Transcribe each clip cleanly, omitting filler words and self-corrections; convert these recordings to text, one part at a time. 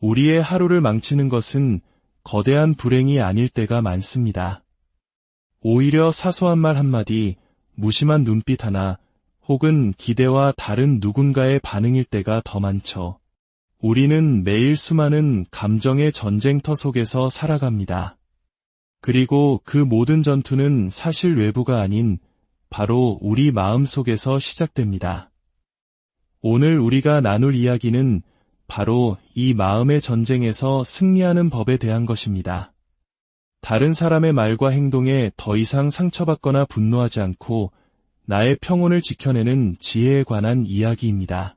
우리의 하루를 망치는 것은 거대한 불행이 아닐 때가 많습니다. 오히려 사소한 말 한마디, 무심한 눈빛 하나, 혹은 기대와 다른 누군가의 반응일 때가 더 많죠. 우리는 매일 수많은 감정의 전쟁터 속에서 살아갑니다. 그리고 그 모든 전투는 사실 외부가 아닌 바로 우리 마음 속에서 시작됩니다. 오늘 우리가 나눌 이야기는 바로 이 마음의 전쟁에서 승리하는 법에 대한 것입니다. 다른 사람의 말과 행동에 더 이상 상처받거나 분노하지 않고 나의 평온을 지켜내는 지혜에 관한 이야기입니다.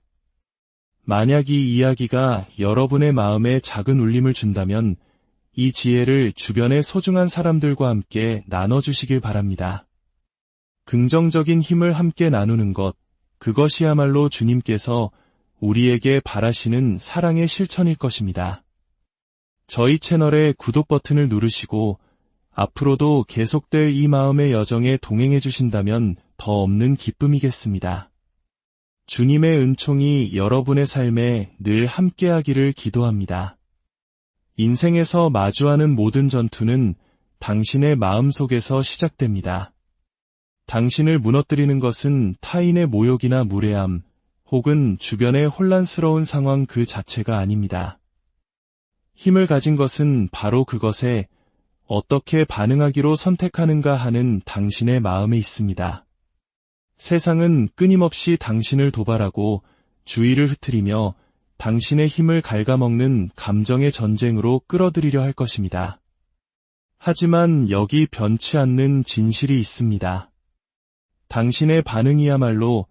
만약 이 이야기가 여러분의 마음에 작은 울림을 준다면 이 지혜를 주변의 소중한 사람들과 함께 나눠주시길 바랍니다. 긍정적인 힘을 함께 나누는 것, 그것이야말로 주님께서 우리에게 바라시는 사랑의 실천일 것입니다. 저희 채널의 구독 버튼을 누르시고 앞으로도 계속될 이 마음의 여정에 동행해 주신다면 더 없는 기쁨이겠습니다. 주님의 은총이 여러분의 삶에 늘 함께하기를 기도합니다. 인생에서 마주하는 모든 전투는 당신의 마음속에서 시작됩니다. 당신을 무너뜨리는 것은 타인의 모욕이나 무례함, 혹은 주변의 혼란스러운 상황 그 자체가 아닙니다. 힘을 가진 것은 바로 그것에 어떻게 반응하기로 선택하는가 하는 당신의 마음에 있습니다. 세상은 끊임없이 당신을 도발하고 주의를 흐트리며 당신의 힘을 갉아먹는 감정의 전쟁으로 끌어들이려 할 것입니다. 하지만 여기 변치 않는 진실이 있습니다. 당신의 반응이야말로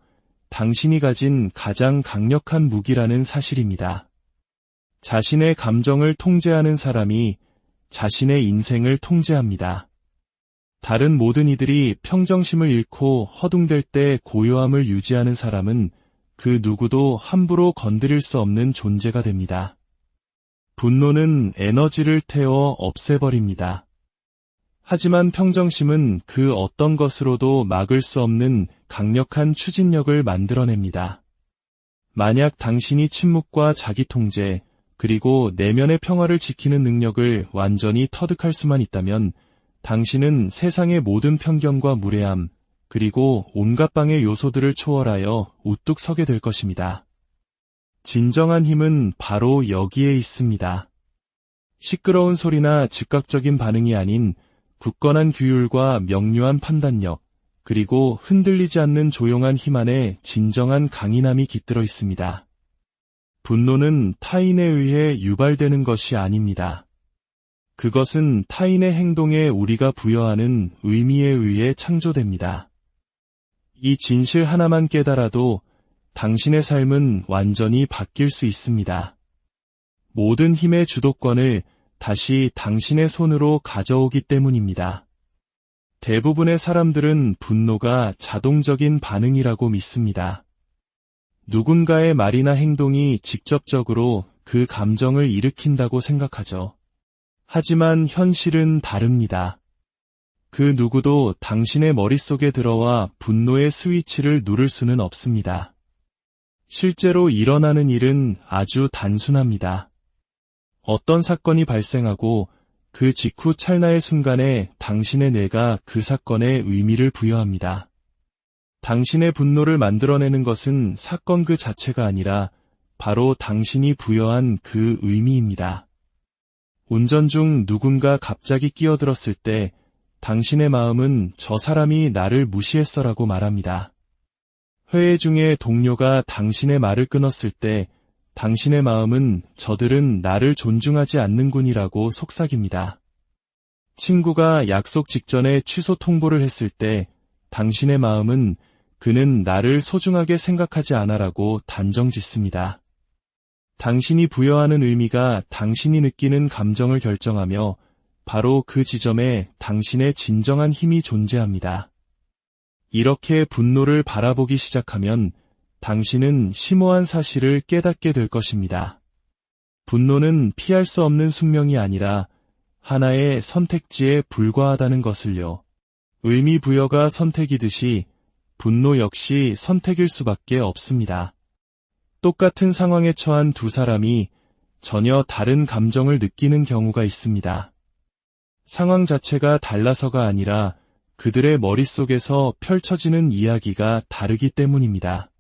당신이 가진 가장 강력한 무기라는 사실입니다. 자신의 감정을 통제하는 사람이 자신의 인생을 통제합니다. 다른 모든 이들이 평정심을 잃고 허둥댈 때 고요함을 유지하는 사람은 그 누구도 함부로 건드릴 수 없는 존재가 됩니다. 분노는 에너지를 태워 없애버립니다. 하지만 평정심은 그 어떤 것으로도 막을 수 없는 강력한 추진력을 만들어냅니다. 만약 당신이 침묵과 자기 통제, 그리고 내면의 평화를 지키는 능력을 완전히 터득할 수만 있다면 당신은 세상의 모든 편견과 무례함, 그리고 온갖 방해 요소들을 초월하여 우뚝 서게 될 것입니다. 진정한 힘은 바로 여기에 있습니다. 시끄러운 소리나 즉각적인 반응이 아닌 굳건한 규율과 명료한 판단력, 그리고 흔들리지 않는 조용한 힘 안에 진정한 강인함이 깃들어 있습니다. 분노는 타인에 의해 유발되는 것이 아닙니다. 그것은 타인의 행동에 우리가 부여하는 의미에 의해 창조됩니다. 이 진실 하나만 깨달아도 당신의 삶은 완전히 바뀔 수 있습니다. 모든 힘의 주도권을 다시 당신의 손으로 가져오기 때문입니다. 대부분의 사람들은 분노가 자동적인 반응이라고 믿습니다. 누군가의 말이나 행동이 직접적으로 그 감정을 일으킨다고 생각하죠. 하지만 현실은 다릅니다. 그 누구도 당신의 머릿속에 들어와 분노의 스위치를 누를 수는 없습니다. 실제로 일어나는 일은 아주 단순합니다. 어떤 사건이 발생하고 그 직후 찰나의 순간에 당신의 뇌가 그 사건에 의미를 부여합니다. 당신의 분노를 만들어내는 것은 사건 그 자체가 아니라 바로 당신이 부여한 그 의미입니다. 운전 중 누군가 갑자기 끼어들었을 때 당신의 마음은 저 사람이 나를 무시했어라고 말합니다. 회의 중에 동료가 당신의 말을 끊었을 때 당신의 마음은 저들은 나를 존중하지 않는군이라고 속삭입니다. 친구가 약속 직전에 취소 통보를 했을 때 당신의 마음은 그는 나를 소중하게 생각하지 않아라고 단정짓습니다. 당신이 부여하는 의미가 당신이 느끼는 감정을 결정하며 바로 그 지점에 당신의 진정한 힘이 존재합니다. 이렇게 분노를 바라보기 시작하면 당신은 심오한 사실을 깨닫게 될 것입니다. 분노는 피할 수 없는 숙명이 아니라 하나의 선택지에 불과하다는 것을요. 의미 부여가 선택이듯이 분노 역시 선택일 수밖에 없습니다. 똑같은 상황에 처한 두 사람이 전혀 다른 감정을 느끼는 경우가 있습니다. 상황 자체가 달라서가 아니라 그들의 머릿속에서 펼쳐지는 이야기가 다르기 때문입니다.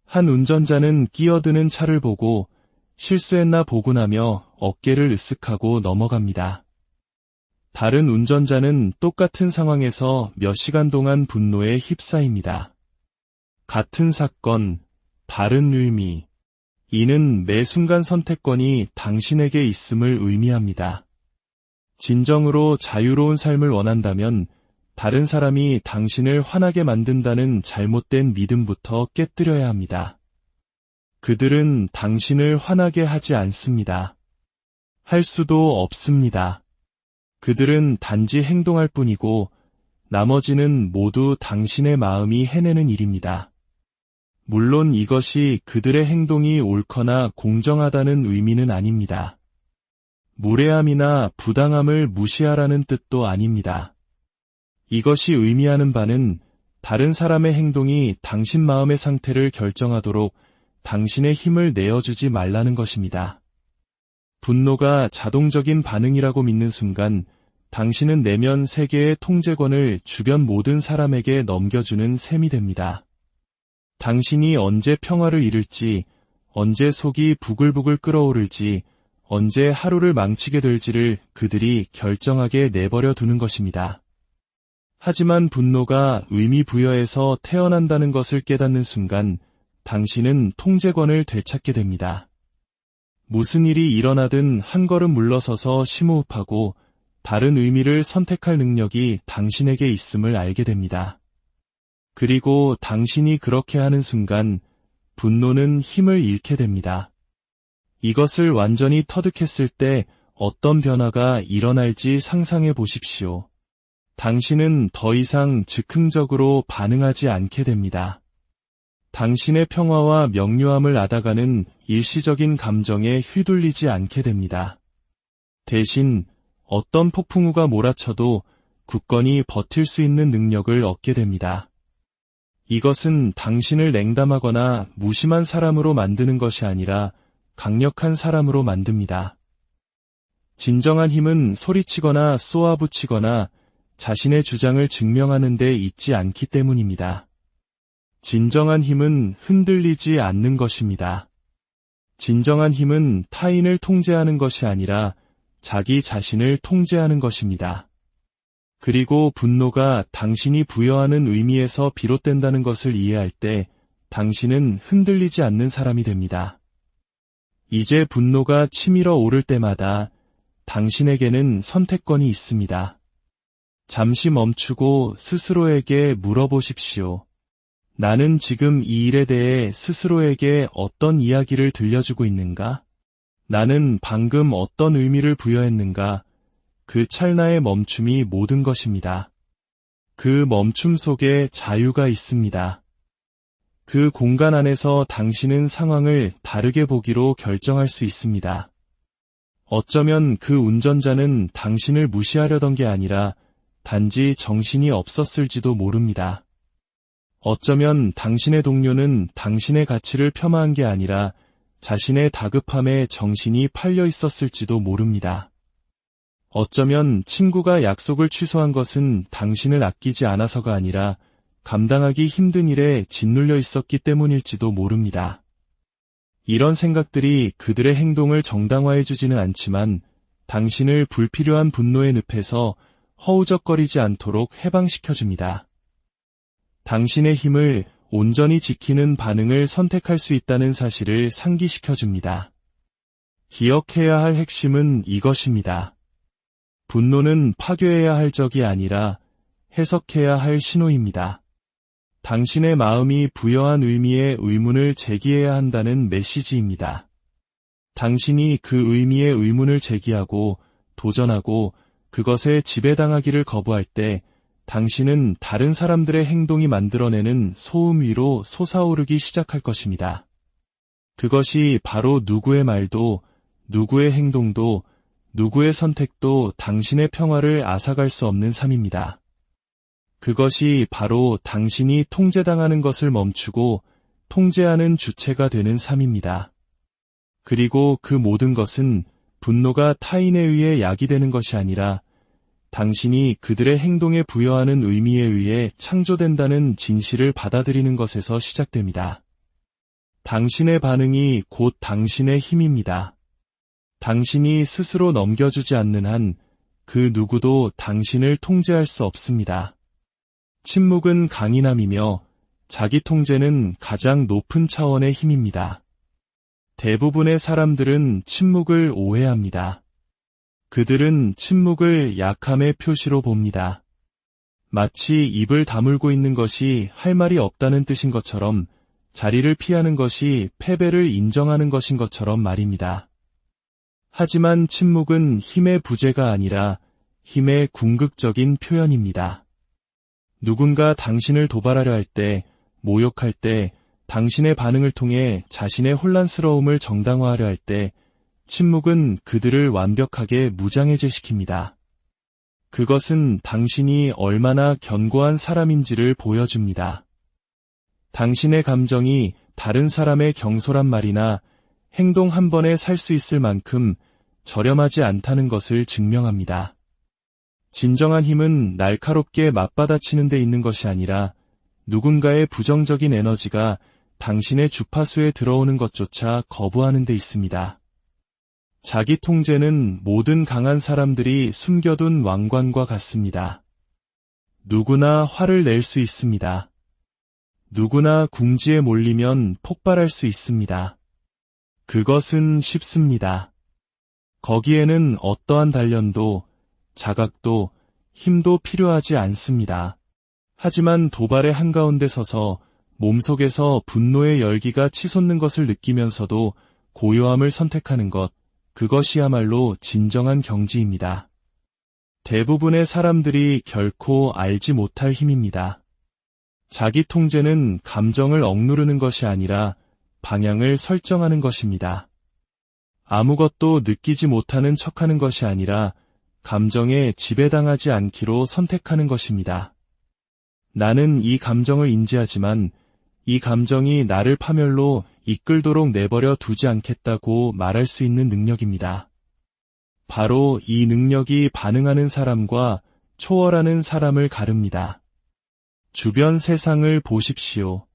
한 운전자는 끼어드는 차를 보고 실수했나 보구나며 어깨를 으쓱하고 넘어갑니다. 다른 운전자는 똑같은 상황에서 몇 시간 동안 분노에 휩싸입니다. 같은 사건, 다른 의미. 이는 매 순간 선택권이 당신에게 있음을 의미합니다. 진정으로 자유로운 삶을 원한다면 다른 사람이 당신을 화나게 만든다는 잘못된 믿음부터 깨뜨려야 합니다. 그들은 당신을 화나게 하지 않습니다. 할 수도 없습니다. 그들은 단지 행동할 뿐이고 나머지는 모두 당신의 마음이 해내는 일입니다. 물론 이것이 그들의 행동이 옳거나 공정하다는 의미는 아닙니다. 무례함이나 부당함을 무시하라는 뜻도 아닙니다. 이것이 의미하는 바는 다른 사람의 행동이 당신 마음의 상태를 결정하도록 당신의 힘을 내어주지 말라는 것입니다. 분노가 자동적인 반응이라고 믿는 순간 당신은 내면 세계의 통제권을 주변 모든 사람에게 넘겨주는 셈이 됩니다. 당신이 언제 평화를 잃을지, 언제 속이 부글부글 끓어오를지, 언제 하루를 망치게 될지를 그들이 결정하게 내버려 두는 것입니다. 하지만 분노가 의미 부여에서 태어난다는 것을 깨닫는 순간 당신은 통제권을 되찾게 됩니다. 무슨 일이 일어나든 한 걸음 물러서서 심호흡하고 다른 의미를 선택할 능력이 당신에게 있음을 알게 됩니다. 그리고 당신이 그렇게 하는 순간 분노는 힘을 잃게 됩니다. 이것을 완전히 터득했을 때 어떤 변화가 일어날지 상상해 보십시오. 당신은 더 이상 즉흥적으로 반응하지 않게 됩니다. 당신의 평화와 명료함을 앗아가는 일시적인 감정에 휘둘리지 않게 됩니다. 대신 어떤 폭풍우가 몰아쳐도 굳건히 버틸 수 있는 능력을 얻게 됩니다. 이것은 당신을 냉담하거나 무심한 사람으로 만드는 것이 아니라 강력한 사람으로 만듭니다. 진정한 힘은 소리치거나 쏘아붙이거나 자신의 주장을 증명하는 데 있지 않기 때문입니다. 진정한 힘은 흔들리지 않는 것입니다. 진정한 힘은 타인을 통제하는 것이 아니라 자기 자신을 통제하는 것입니다. 그리고 분노가 당신이 부여하는 의미에서 비롯된다는 것을 이해할 때 당신은 흔들리지 않는 사람이 됩니다. 이제 분노가 치밀어 오를 때마다 당신에게는 선택권이 있습니다. 잠시 멈추고 스스로에게 물어보십시오. 나는 지금 이 일에 대해 스스로에게 어떤 이야기를 들려주고 있는가? 나는 방금 어떤 의미를 부여했는가? 그 찰나의 멈춤이 모든 것입니다. 그 멈춤 속에 자유가 있습니다. 그 공간 안에서 당신은 상황을 다르게 보기로 결정할 수 있습니다. 어쩌면 그 운전자는 당신을 무시하려던 게 아니라 단지 정신이 없었을지도 모릅니다. 어쩌면 당신의 동료는 당신의 가치를 폄하한 게 아니라 자신의 다급함에 정신이 팔려 있었을지도 모릅니다. 어쩌면 친구가 약속을 취소한 것은 당신을 아끼지 않아서가 아니라 감당하기 힘든 일에 짓눌려 있었기 때문일지도 모릅니다. 이런 생각들이 그들의 행동을 정당화해주지는 않지만 당신을 불필요한 분노의 늪에서 허우적거리지 않도록 해방시켜줍니다. 당신의 힘을 온전히 지키는 반응을 선택할 수 있다는 사실을 상기시켜줍니다. 기억해야 할 핵심은 이것입니다. 분노는 파괴해야 할 적이 아니라 해석해야 할 신호입니다. 당신의 마음이 부여한 의미의 의문을 제기해야 한다는 메시지입니다. 당신이 그 의미의 의문을 제기하고 도전하고 그것에 지배당하기를 거부할 때 당신은 다른 사람들의 행동이 만들어내는 소음 위로 솟아오르기 시작할 것입니다. 그것이 바로 누구의 말도, 누구의 행동도, 누구의 선택도 당신의 평화를 앗아갈 수 없는 삶입니다. 그것이 바로 당신이 통제당하는 것을 멈추고 통제하는 주체가 되는 삶입니다. 그리고 그 모든 것은 분노가 타인에 의해 야기되는 것이 아니라 당신이 그들의 행동에 부여하는 의미에 의해 창조된다는 진실을 받아들이는 것에서 시작됩니다. 당신의 반응이 곧 당신의 힘입니다. 당신이 스스로 넘겨주지 않는 한 그 누구도 당신을 통제할 수 없습니다. 침묵은 강인함이며 자기 통제는 가장 높은 차원의 힘입니다. 대부분의 사람들은 침묵을 오해합니다. 그들은 침묵을 약함의 표시로 봅니다. 마치 입을 다물고 있는 것이 할 말이 없다는 뜻인 것처럼 자리를 피하는 것이 패배를 인정하는 것인 것처럼 말입니다. 하지만 침묵은 힘의 부재가 아니라 힘의 궁극적인 표현입니다. 누군가 당신을 도발하려 할 때, 모욕할 때, 당신의 반응을 통해 자신의 혼란스러움을 정당화하려 할 때, 침묵은 그들을 완벽하게 무장해제시킵니다. 그것은 당신이 얼마나 견고한 사람인지를 보여줍니다. 당신의 감정이 다른 사람의 경솔한 말이나 행동 한 번에 살 수 있을 만큼 저렴하지 않다는 것을 증명합니다. 진정한 힘은 날카롭게 맞받아치는 데 있는 것이 아니라 누군가의 부정적인 에너지가 당신의 주파수에 들어오는 것조차 거부하는 데 있습니다. 자기 통제는 모든 강한 사람들이 숨겨둔 왕관과 같습니다. 누구나 화를 낼 수 있습니다. 누구나 궁지에 몰리면 폭발할 수 있습니다. 그것은 쉽습니다. 거기에는 어떠한 단련도, 자각도, 힘도 필요하지 않습니다. 하지만 도발의 한가운데 서서 몸속에서 분노의 열기가 치솟는 것을 느끼면서도 고요함을 선택하는 것, 그것이야말로 진정한 경지입니다. 대부분의 사람들이 결코 알지 못할 힘입니다. 자기 통제는 감정을 억누르는 것이 아니라 방향을 설정하는 것입니다. 아무것도 느끼지 못하는 척하는 것이 아니라 감정에 지배당하지 않기로 선택하는 것입니다. 나는 이 감정을 인지하지만 이 감정이 나를 파멸로 이끌도록 내버려 두지 않겠다고 말할 수 있는 능력입니다. 바로 이 능력이 반응하는 사람과 초월하는 사람을 가릅니다. 주변 세상을 보십시오.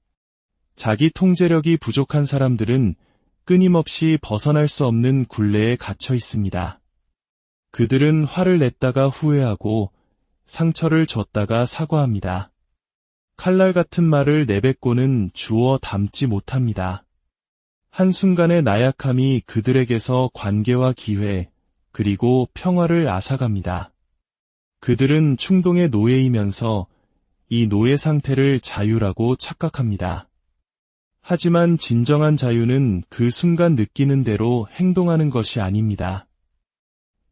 자기 통제력이 부족한 사람들은 끊임없이 벗어날 수 없는 굴레에 갇혀 있습니다. 그들은 화를 냈다가 후회하고 상처를 줬다가 사과합니다. 칼날 같은 말을 내뱉고는 주워 담지 못합니다. 한순간의 나약함이 그들에게서 관계와 기회, 그리고 평화를 앗아갑니다. 그들은 충동의 노예이면서 이 노예 상태를 자유라고 착각합니다. 하지만 진정한 자유는 그 순간 느끼는 대로 행동하는 것이 아닙니다.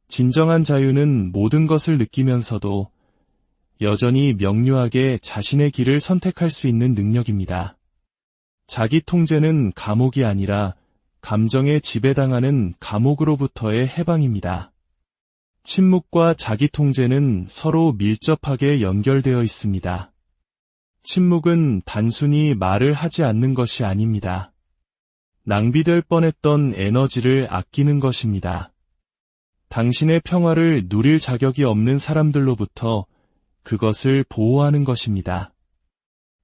진정한 자유는 모든 것을 느끼면서도 여전히 명료하게 자신의 길을 선택할 수 있는 능력입니다. 자기 통제는 감옥이 아니라 감정에 지배당하는 감옥으로부터의 해방입니다. 침묵과 자기 통제는 서로 밀접하게 연결되어 있습니다. 침묵은 단순히 말을 하지 않는 것이 아닙니다. 낭비될 뻔했던 에너지를 아끼는 것입니다. 당신의 평화를 누릴 자격이 없는 사람들로부터 그것을 보호하는 것입니다.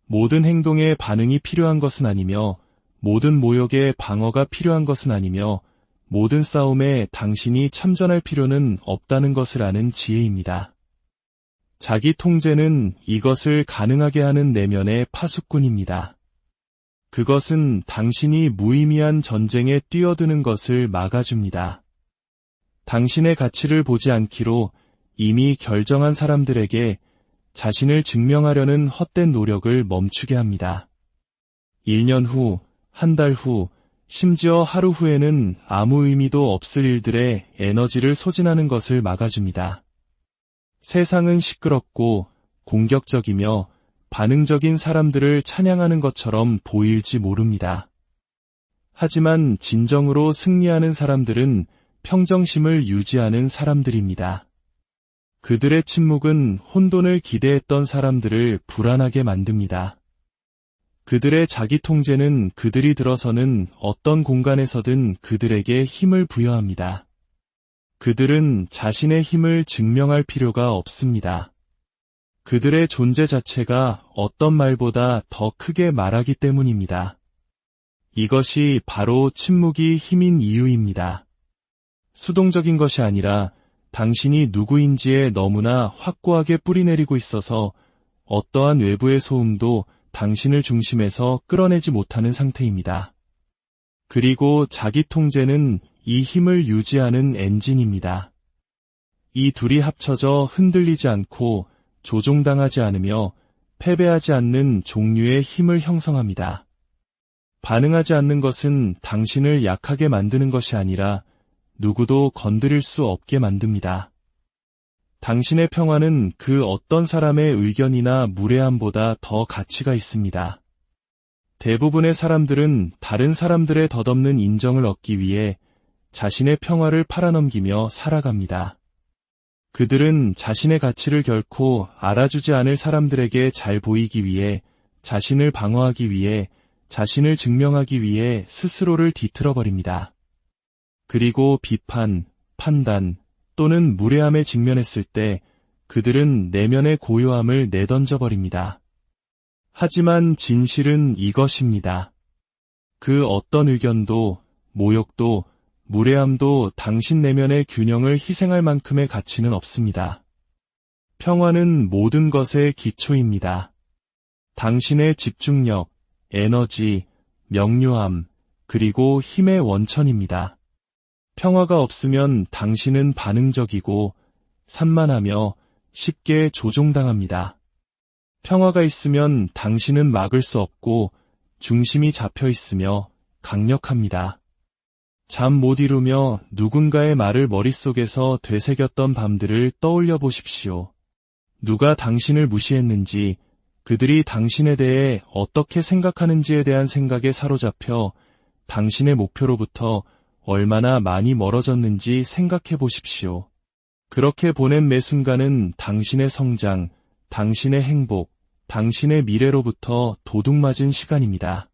모든 행동에 반응이 필요한 것은 아니며 모든 모욕에 방어가 필요한 것은 아니며 모든 싸움에 당신이 참전할 필요는 없다는 것을 아는 지혜입니다. 자기 통제는 이것을 가능하게 하는 내면의 파수꾼입니다. 그것은 당신이 무의미한 전쟁에 뛰어드는 것을 막아줍니다. 당신의 가치를 보지 않기로 이미 결정한 사람들에게 자신을 증명하려는 헛된 노력을 멈추게 합니다. 1년 후, 한 달 후, 심지어 하루 후에는 아무 의미도 없을 일들에 에너지를 소진하는 것을 막아줍니다. 세상은 시끄럽고 공격적이며 반응적인 사람들을 찬양하는 것처럼 보일지 모릅니다. 하지만 진정으로 승리하는 사람들은 평정심을 유지하는 사람들입니다. 그들의 침묵은 혼돈을 기대했던 사람들을 불안하게 만듭니다. 그들의 자기 통제는 그들이 들어서는 어떤 공간에서든 그들에게 힘을 부여합니다. 그들은 자신의 힘을 증명할 필요가 없습니다. 그들의 존재 자체가 어떤 말보다 더 크게 말하기 때문입니다. 이것이 바로 침묵이 힘인 이유입니다. 수동적인 것이 아니라 당신이 누구인지에 너무나 확고하게 뿌리내리고 있어서 어떠한 외부의 소음도 당신을 중심에서 끌어내지 못하는 상태입니다. 그리고 자기 통제는 이 힘을 유지하는 엔진입니다. 이 둘이 합쳐져 흔들리지 않고 조종당하지 않으며 패배하지 않는 종류의 힘을 형성합니다. 반응하지 않는 것은 당신을 약하게 만드는 것이 아니라 누구도 건드릴 수 없게 만듭니다. 당신의 평화는 그 어떤 사람의 의견이나 무례함보다 더 가치가 있습니다. 대부분의 사람들은 다른 사람들의 덧없는 인정을 얻기 위해 자신의 평화를 팔아넘기며 살아갑니다. 그들은 자신의 가치를 결코 알아주지 않을 사람들에게 잘 보이기 위해, 자신을 방어하기 위해, 자신을 증명하기 위해 스스로를 뒤틀어버립니다. 그리고 비판, 판단 또는 무례함에 직면했을 때 그들은 내면의 고요함을 내던져버립니다. 하지만 진실은 이것입니다. 그 어떤 의견도, 모욕도, 무례함도 당신 내면의 균형을 희생할 만큼의 가치는 없습니다. 평화는 모든 것의 기초입니다. 당신의 집중력, 에너지, 명료함, 그리고 힘의 원천입니다. 평화가 없으면 당신은 반응적이고 산만하며 쉽게 조종당합니다. 평화가 있으면 당신은 막을 수 없고 중심이 잡혀 있으며 강력합니다. 잠 못 이루며 누군가의 말을 머릿속에서 되새겼던 밤들을 떠올려 보십시오. 누가 당신을 무시했는지, 그들이 당신에 대해 어떻게 생각하는지에 대한 생각에 사로잡혀 당신의 목표로부터 얼마나 많이 멀어졌는지 생각해 보십시오. 그렇게 보낸 매 순간은 당신의 성장, 당신의 행복, 당신의 미래로부터 도둑맞은 시간입니다.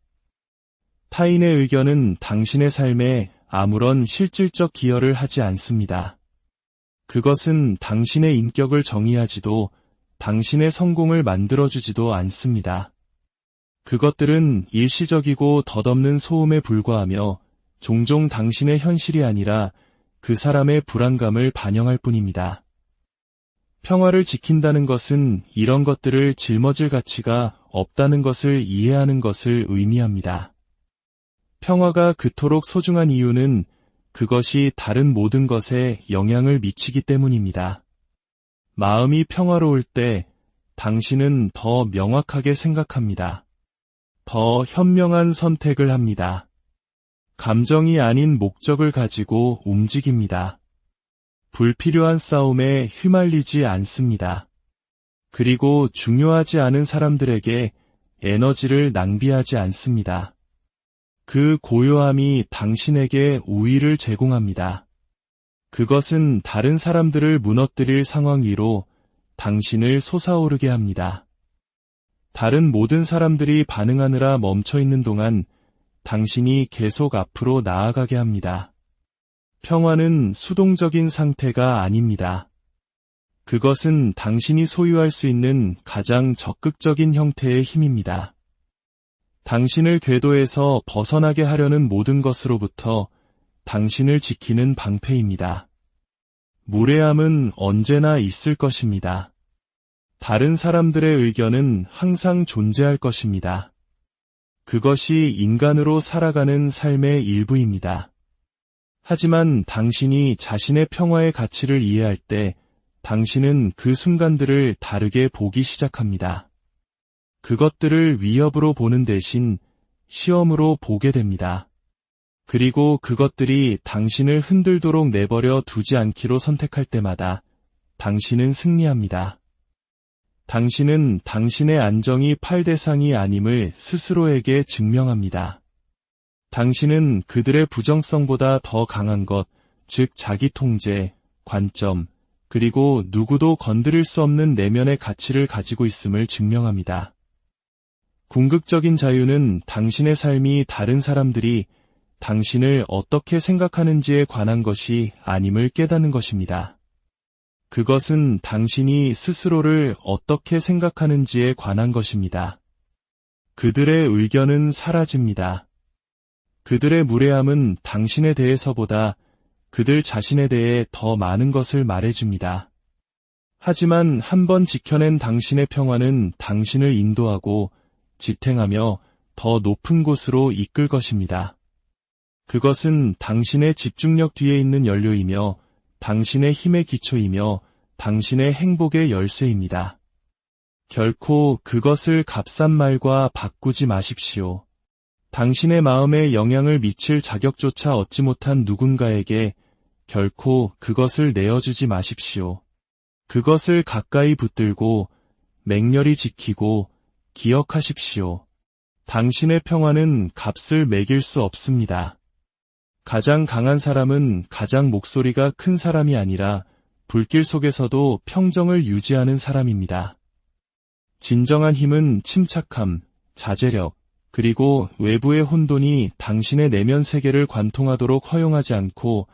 타인의 의견은 당신의 삶에 아무런 실질적 기여를 하지 않습니다. 그것은 당신의 인격을 정의하지도 당신의 성공을 만들어주지도 않습니다. 그것들은 일시적이고 덧없는 소음에 불과하며 종종 당신의 현실이 아니라 그 사람의 불안감을 반영할 뿐입니다. 평화를 지킨다는 것은 이런 것들을 짊어질 가치가 없다는 것을 이해하는 것을 의미합니다. 평화가 그토록 소중한 이유는 그것이 다른 모든 것에 영향을 미치기 때문입니다. 마음이 평화로울 때 당신은 더 명확하게 생각합니다. 더 현명한 선택을 합니다. 감정이 아닌 목적을 가지고 움직입니다. 불필요한 싸움에 휘말리지 않습니다. 그리고 중요하지 않은 사람들에게 에너지를 낭비하지 않습니다. 그 고요함이 당신에게 우위를 제공합니다. 그것은 다른 사람들을 무너뜨릴 상황 위로 당신을 솟아오르게 합니다. 다른 모든 사람들이 반응하느라 멈춰있는 동안 당신이 계속 앞으로 나아가게 합니다. 평화는 수동적인 상태가 아닙니다. 그것은 당신이 소유할 수 있는 가장 적극적인 형태의 힘입니다. 당신을 궤도에서 벗어나게 하려는 모든 것으로부터 당신을 지키는 방패입니다. 무례함은 언제나 있을 것입니다. 다른 사람들의 의견은 항상 존재할 것입니다. 그것이 인간으로 살아가는 삶의 일부입니다. 하지만 당신이 자신의 평화의 가치를 이해할 때 당신은 그 순간들을 다르게 보기 시작합니다. 그것들을 위협으로 보는 대신 시험으로 보게 됩니다. 그리고 그것들이 당신을 흔들도록 내버려 두지 않기로 선택할 때마다 당신은 승리합니다. 당신은 당신의 안정이 팔 대상이 아님을 스스로에게 증명합니다. 당신은 그들의 부정성보다 더 강한 것, 즉 자기 통제, 관점, 그리고 누구도 건드릴 수 없는 내면의 가치를 가지고 있음을 증명합니다. 궁극적인 자유는 당신의 삶이 다른 사람들이 당신을 어떻게 생각하는지에 관한 것이 아님을 깨닫는 것입니다. 그것은 당신이 스스로를 어떻게 생각하는지에 관한 것입니다. 그들의 의견은 사라집니다. 그들의 무례함은 당신에 대해서보다 그들 자신에 대해 더 많은 것을 말해줍니다. 하지만 한번 지켜낸 당신의 평화는 당신을 인도하고 지탱하며 더 높은 곳으로 이끌 것입니다. 그것은 당신의 집중력 뒤에 있는 연료이며 당신의 힘의 기초이며 당신의 행복의 열쇠입니다. 결코 그것을 값싼 말과 바꾸지 마십시오. 당신의 마음에 영향을 미칠 자격조차 얻지 못한 누군가에게 결코 그것을 내어주지 마십시오. 그것을 가까이 붙들고 맹렬히 지키고 기억하십시오. 당신의 평화는 값을 매길 수 없습니다. 가장 강한 사람은 가장 목소리가 큰 사람이 아니라 불길 속에서도 평정을 유지하는 사람입니다. 진정한 힘은 침착함, 자제력, 그리고 외부의 혼돈이 당신의 내면 세계를 관통하도록 허용하지 않고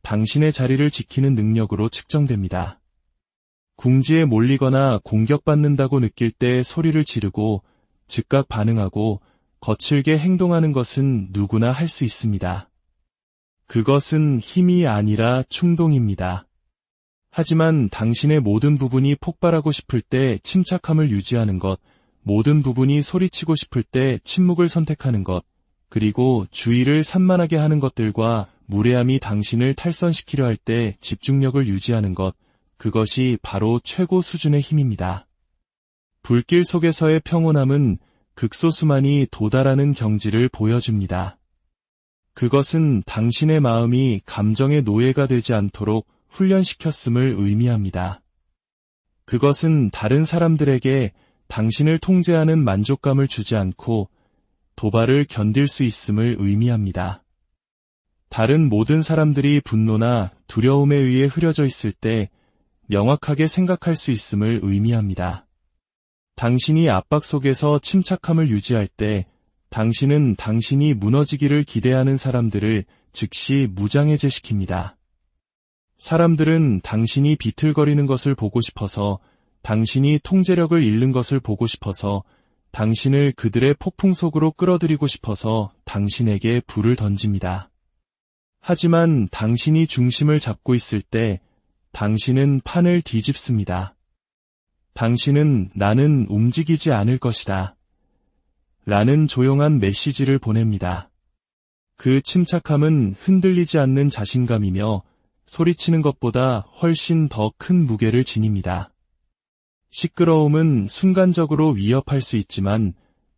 당신의 자리를 지키는 능력으로 측정됩니다. 궁지에 몰리거나 공격받는다고 느낄 때 소리를 지르고 즉각 반응하고 거칠게 행동하는 것은 누구나 할 수 있습니다. 그것은 힘이 아니라 충동입니다. 하지만 당신의 모든 부분이 폭발하고 싶을 때 침착함을 유지하는 것, 모든 부분이 소리치고 싶을 때 침묵을 선택하는 것, 그리고 주의를 산만하게 하는 것들과 무례함이 당신을 탈선시키려 할 때 집중력을 유지하는 것, 그것이 바로 최고 수준의 힘입니다. 불길 속에서의 평온함은 극소수만이 도달하는 경지를 보여줍니다. 그것은 당신의 마음이 감정의 노예가 되지 않도록 훈련시켰음을 의미합니다. 그것은 다른 사람들에게 당신을 통제하는 만족감을 주지 않고 도발을 견딜 수 있음을 의미합니다. 다른 모든 사람들이 분노나 두려움에 의해 흐려져 있을 때 명확하게 생각할 수 있음을 의미합니다. 당신이 압박 속에서 침착함을 유지할 때 당신은 당신이 무너지기를 기대하는 사람들을 즉시 무장해제시킵니다. 사람들은 당신이 비틀거리는 것을 보고 싶어서, 당신이 통제력을 잃는 것을 보고 싶어서, 당신을 그들의 폭풍 속으로 끌어들이고 싶어서 당신에게 불을 던집니다. 하지만 당신이 중심을 잡고 있을 때 당신은 판을 뒤집습니다. 당신은 나는 움직이지 않을 것이다 라는 조용한 메시지를 보냅니다. 그 침착함은 흔들리지 않는 자신감이며 소리치는 것보다 훨씬 더 큰 무게를 지닙니다. 시끄러움은 순간적으로 위협할 수 있지만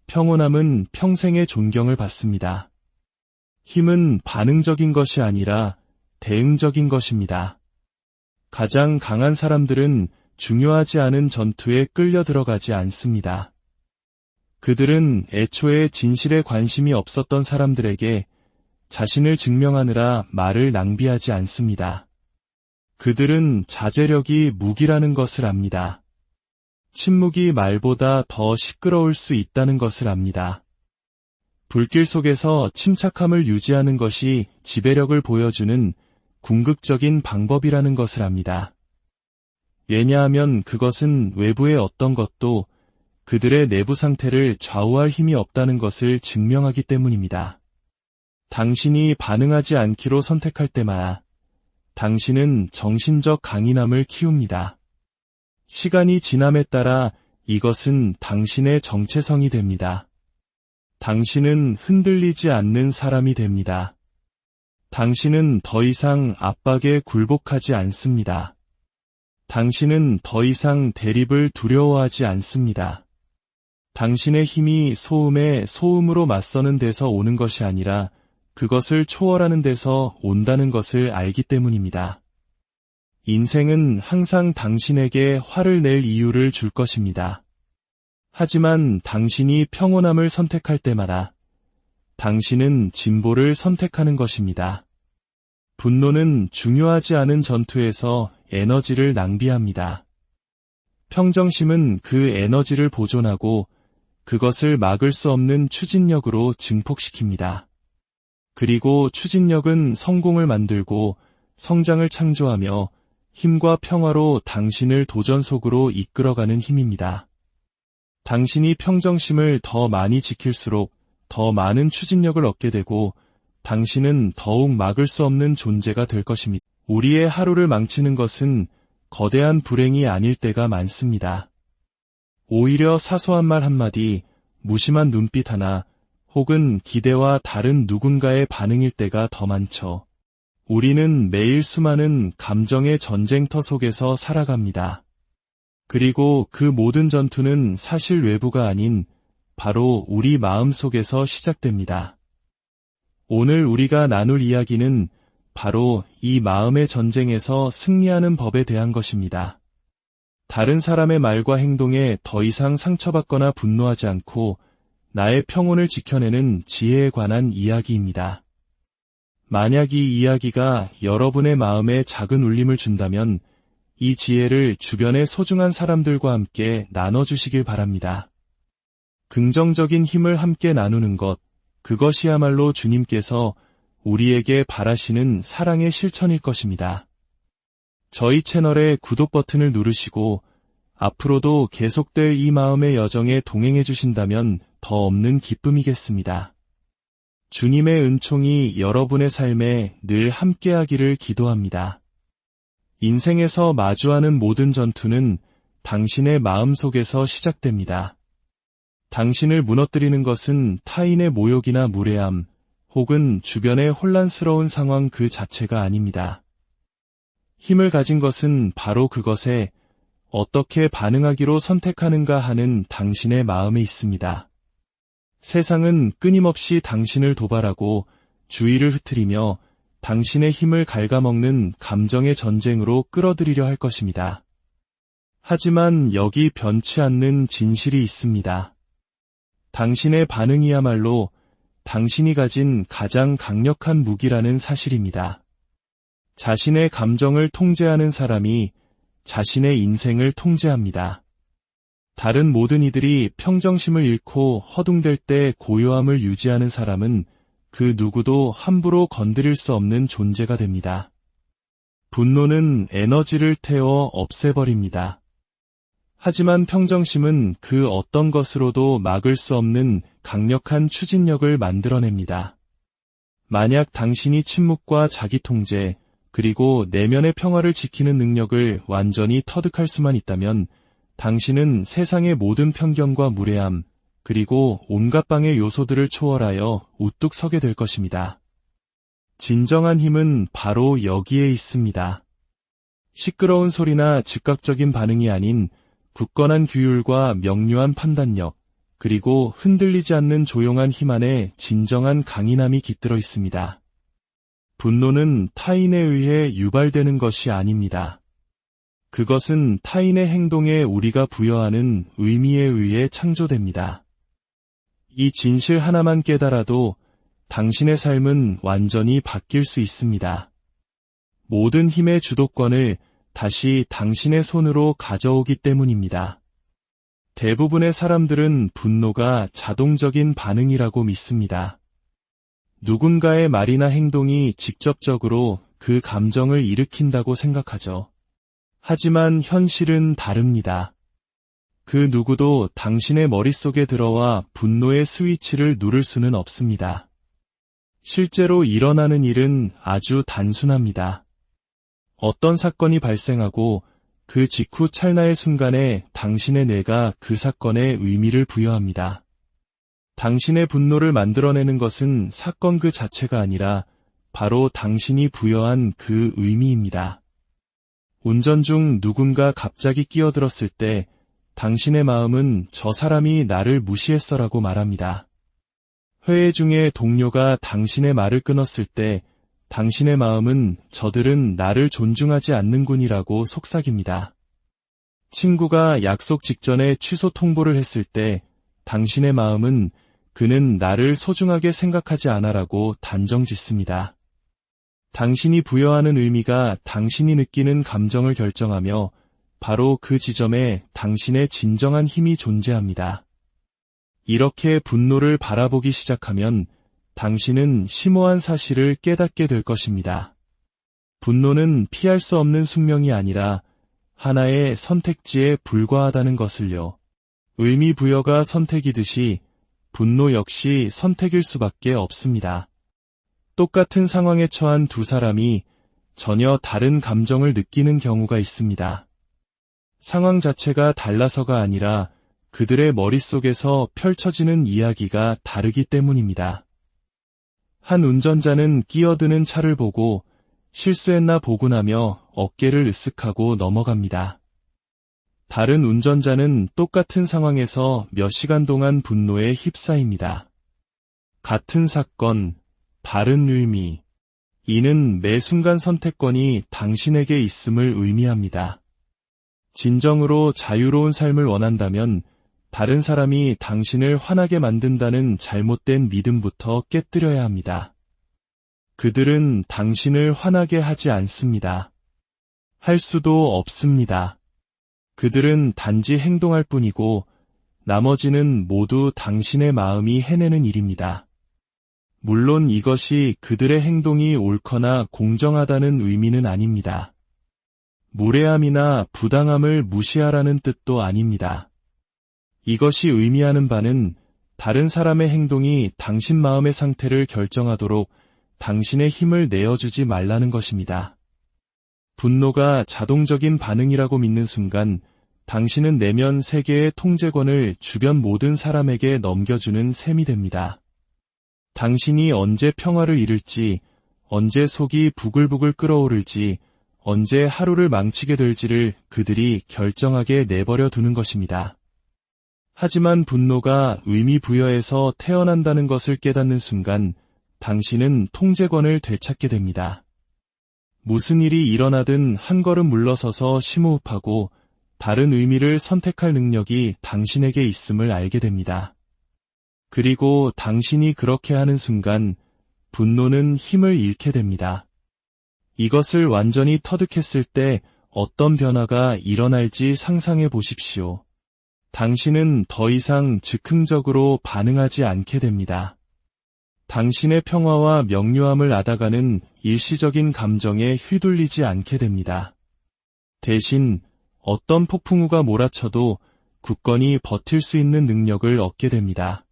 평온함은 평생의 존경을 받습니다. 힘은 반응적인 것이 아니라 대응적인 것입니다. 가장 강한 사람들은 중요하지 않은 전투에 끌려 들어가지 않습니다. 그들은 애초에 진실에 관심이 없었던 사람들에게 자신을 증명하느라 말을 낭비하지 않습니다. 그들은 자제력이 무기라는 것을 압니다. 침묵이 말보다 더 시끄러울 수 있다는 것을 압니다. 불길 속에서 침착함을 유지하는 것이 지배력을 보여주는 궁극적인 방법이라는 것을 압니다. 왜냐하면 그것은 외부의 어떤 것도 그들의 내부 상태를 좌우할 힘이 없다는 것을 증명하기 때문입니다. 당신이 반응하지 않기로 선택할 때마다 당신은 정신적 강인함을 키웁니다. 시간이 지남에 따라 이것은 당신의 정체성이 됩니다. 당신은 흔들리지 않는 사람이 됩니다. 당신은 더 이상 압박에 굴복하지 않습니다. 당신은 더 이상 대립을 두려워하지 않습니다. 당신의 힘이 소음에 소음으로 맞서는 데서 오는 것이 아니라 그것을 초월하는 데서 온다는 것을 알기 때문입니다. 인생은 항상 당신에게 화를 낼 이유를 줄 것입니다. 하지만 당신이 평온함을 선택할 때마다 당신은 진보를 선택하는 것입니다. 분노는 중요하지 않은 전투에서 에너지를 낭비합니다. 평정심은 그 에너지를 보존하고 그것을 막을 수 없는 추진력으로 증폭시킵니다. 그리고 추진력은 성공을 만들고 성장을 창조하며 힘과 평화로 당신을 도전 속으로 이끌어가는 힘입니다. 당신이 평정심을 더 많이 지킬수록 더 많은 추진력을 얻게 되고 당신은 더욱 막을 수 없는 존재가 될 것입니다. 우리의 하루를 망치는 것은 거대한 불행이 아닐 때가 많습니다. 오히려 사소한 말 한마디, 무심한 눈빛 하나, 혹은 기대와 다른 누군가의 반응일 때가 더 많죠. 우리는 매일 수많은 감정의 전쟁터 속에서 살아갑니다. 그리고 그 모든 전투는 사실 외부가 아닌 바로 우리 마음 속에서 시작됩니다. 오늘 우리가 나눌 이야기는 바로 이 마음의 전쟁에서 승리하는 법에 대한 것입니다. 다른 사람의 말과 행동에 더 이상 상처받거나 분노하지 않고 나의 평온을 지켜내는 지혜에 관한 이야기입니다. 만약 이 이야기가 여러분의 마음에 작은 울림을 준다면 이 지혜를 주변의 소중한 사람들과 함께 나눠주시길 바랍니다. 긍정적인 힘을 함께 나누는 것, 그것이야말로 주님께서 우리에게 바라시는 사랑의 실천일 것입니다. 저희 채널의 구독 버튼을 누르시고 앞으로도 계속될 이 마음의 여정에 동행해 주신다면 더 없는 기쁨이겠습니다. 주님의 은총이 여러분의 삶에 늘 함께하기를 기도합니다. 인생에서 마주하는 모든 전투는 당신의 마음속에서 시작됩니다. 당신을 무너뜨리는 것은 타인의 모욕이나 무례함, 혹은 주변의 혼란스러운 상황 그 자체가 아닙니다. 힘을 가진 것은 바로 그것에 어떻게 반응하기로 선택하는가 하는 당신의 마음에 있습니다. 세상은 끊임없이 당신을 도발하고 주의를 흐트리며 당신의 힘을 갉아먹는 감정의 전쟁으로 끌어들이려 할 것입니다. 하지만 여기 변치 않는 진실이 있습니다. 당신의 반응이야말로 당신이 가진 가장 강력한 무기라는 사실입니다. 자신의 감정을 통제하는 사람이 자신의 인생을 통제합니다. 다른 모든 이들이 평정심을 잃고 허둥댈 때 고요함을 유지하는 사람은 그 누구도 함부로 건드릴 수 없는 존재가 됩니다. 분노는 에너지를 태워 없애버립니다. 하지만 평정심은 그 어떤 것으로도 막을 수 없는 강력한 추진력을 만들어냅니다. 만약 당신이 침묵과 자기 통제, 그리고 내면의 평화를 지키는 능력을 완전히 터득할 수만 있다면 당신은 세상의 모든 편견과 무례함, 그리고 온갖 방해 요소들을 초월하여 우뚝 서게 될 것입니다. 진정한 힘은 바로 여기에 있습니다. 시끄러운 소리나 즉각적인 반응이 아닌 굳건한 규율과 명료한 판단력, 그리고 흔들리지 않는 조용한 힘 안에 진정한 강인함이 깃들어 있습니다. 분노는 타인에 의해 유발되는 것이 아닙니다. 그것은 타인의 행동에 우리가 부여하는 의미에 의해 창조됩니다. 이 진실 하나만 깨달아도 당신의 삶은 완전히 바뀔 수 있습니다. 모든 힘의 주도권을 다시 당신의 손으로 가져오기 때문입니다. 대부분의 사람들은 분노가 자동적인 반응이라고 믿습니다. 누군가의 말이나 행동이 직접적으로 그 감정을 일으킨다고 생각하죠. 하지만 현실은 다릅니다. 그 누구도 당신의 머릿속에 들어와 분노의 스위치를 누를 수는 없습니다. 실제로 일어나는 일은 아주 단순합니다. 어떤 사건이 발생하고 그 직후 찰나의 순간에 당신의 뇌가 그 사건에 의미를 부여합니다. 당신의 분노를 만들어내는 것은 사건 그 자체가 아니라 바로 당신이 부여한 그 의미입니다. 운전 중 누군가 갑자기 끼어들었을 때 당신의 마음은 저 사람이 나를 무시했어라고 말합니다. 회의 중에 동료가 당신의 말을 끊었을 때 당신의 마음은 저들은 나를 존중하지 않는군이라고 속삭입니다. 친구가 약속 직전에 취소 통보를 했을 때 당신의 마음은 그는 나를 소중하게 생각하지 않아라고 단정짓습니다. 당신이 부여하는 의미가 당신이 느끼는 감정을 결정하며 바로 그 지점에 당신의 진정한 힘이 존재합니다. 이렇게 분노를 바라보기 시작하면 당신은 심오한 사실을 깨닫게 될 것입니다. 분노는 피할 수 없는 숙명이 아니라 하나의 선택지에 불과하다는 것을요. 의미 부여가 선택이듯이 분노 역시 선택일 수밖에 없습니다. 똑같은 상황에 처한 두 사람이 전혀 다른 감정을 느끼는 경우가 있습니다. 상황 자체가 달라서가 아니라 그들의 머릿속에서 펼쳐지는 이야기가 다르기 때문입니다. 한 운전자는 끼어드는 차를 보고 실수했나 보구나며 어깨를 으쓱하고 넘어갑니다. 다른 운전자는 똑같은 상황에서 몇 시간 동안 분노에 휩싸입니다. 같은 사건, 다른 의미. 이는 매 순간 선택권이 당신에게 있음을 의미합니다. 진정으로 자유로운 삶을 원한다면 다른 사람이 당신을 화나게 만든다는 잘못된 믿음부터 깨뜨려야 합니다. 그들은 당신을 화나게 하지 않습니다. 할 수도 없습니다. 그들은 단지 행동할 뿐이고 나머지는 모두 당신의 마음이 해내는 일입니다. 물론 이것이 그들의 행동이 옳거나 공정하다는 의미는 아닙니다. 무례함이나 부당함을 무시하라는 뜻도 아닙니다. 이것이 의미하는 바는 다른 사람의 행동이 당신 마음의 상태를 결정하도록 당신의 힘을 내어주지 말라는 것입니다. 분노가 자동적인 반응이라고 믿는 순간 당신은 내면 세계의 통제권을 주변 모든 사람에게 넘겨주는 셈이 됩니다. 당신이 언제 평화를 잃을지, 언제 속이 부글부글 끓어오를지, 언제 하루를 망치게 될지를 그들이 결정하게 내버려 두는 것입니다. 하지만 분노가 의미 부여에서 태어난다는 것을 깨닫는 순간 당신은 통제권을 되찾게 됩니다. 무슨 일이 일어나든 한 걸음 물러서서 심호흡하고 다른 의미를 선택할 능력이 당신에게 있음을 알게 됩니다. 그리고 당신이 그렇게 하는 순간 분노는 힘을 잃게 됩니다. 이것을 완전히 터득했을 때 어떤 변화가 일어날지 상상해 보십시오. 당신은 더 이상 즉흥적으로 반응하지 않게 됩니다. 당신의 평화와 명료함을 앗아가는 일시적인 감정에 휘둘리지 않게 됩니다. 대신 어떤 폭풍우가 몰아쳐도 굳건히 버틸 수 있는 능력을 얻게 됩니다.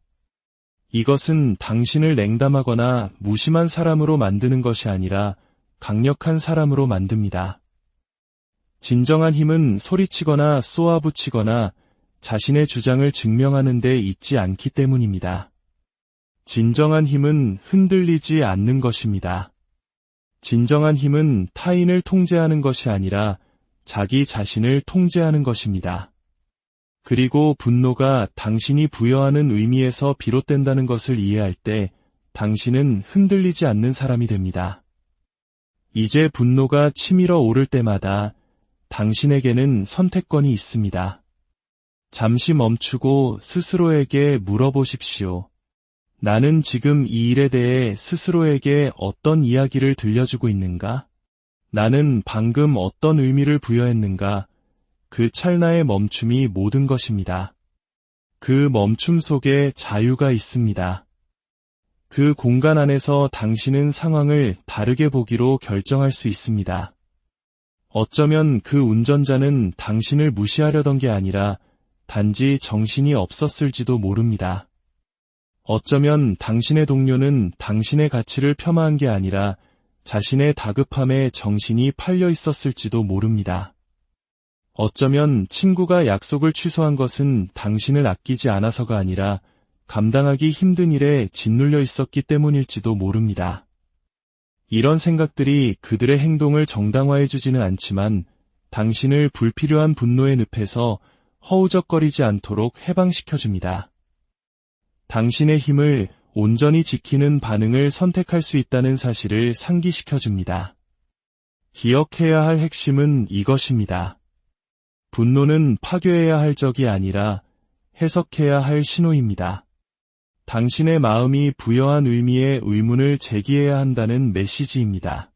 이것은 당신을 냉담하거나 무심한 사람으로 만드는 것이 아니라 강력한 사람으로 만듭니다. 진정한 힘은 소리치거나 쏘아붙이거나 자신의 주장을 증명하는 데 있지 않기 때문입니다. 진정한 힘은 흔들리지 않는 것입니다. 진정한 힘은 타인을 통제하는 것이 아니라 자기 자신을 통제하는 것입니다. 그리고 분노가 당신이 부여하는 의미에서 비롯된다는 것을 이해할 때 당신은 흔들리지 않는 사람이 됩니다. 이제 분노가 치밀어 오를 때마다 당신에게는 선택권이 있습니다. 잠시 멈추고 스스로에게 물어보십시오. 나는 지금 이 일에 대해 스스로에게 어떤 이야기를 들려주고 있는가? 나는 방금 어떤 의미를 부여했는가? 그 찰나의 멈춤이 모든 것입니다. 그 멈춤 속에 자유가 있습니다. 그 공간 안에서 당신은 상황을 다르게 보기로 결정할 수 있습니다. 어쩌면 그 운전자는 당신을 무시하려던 게 아니라 단지 정신이 없었을지도 모릅니다. 어쩌면 당신의 동료는 당신의 가치를 폄하한 게 아니라 자신의 다급함에 정신이 팔려 있었을지도 모릅니다. 어쩌면 친구가 약속을 취소한 것은 당신을 아끼지 않아서가 아니라 감당하기 힘든 일에 짓눌려 있었기 때문일지도 모릅니다. 이런 생각들이 그들의 행동을 정당화해주지는 않지만 당신을 불필요한 분노의 늪에서 허우적거리지 않도록 해방시켜줍니다. 당신의 힘을 온전히 지키는 반응을 선택할 수 있다는 사실을 상기시켜줍니다. 기억해야 할 핵심은 이것입니다. 분노는 파괴해야 할 적이 아니라 해석해야 할 신호입니다. 당신의 마음이 부여한 의미의 의문을 제기해야 한다는 메시지입니다.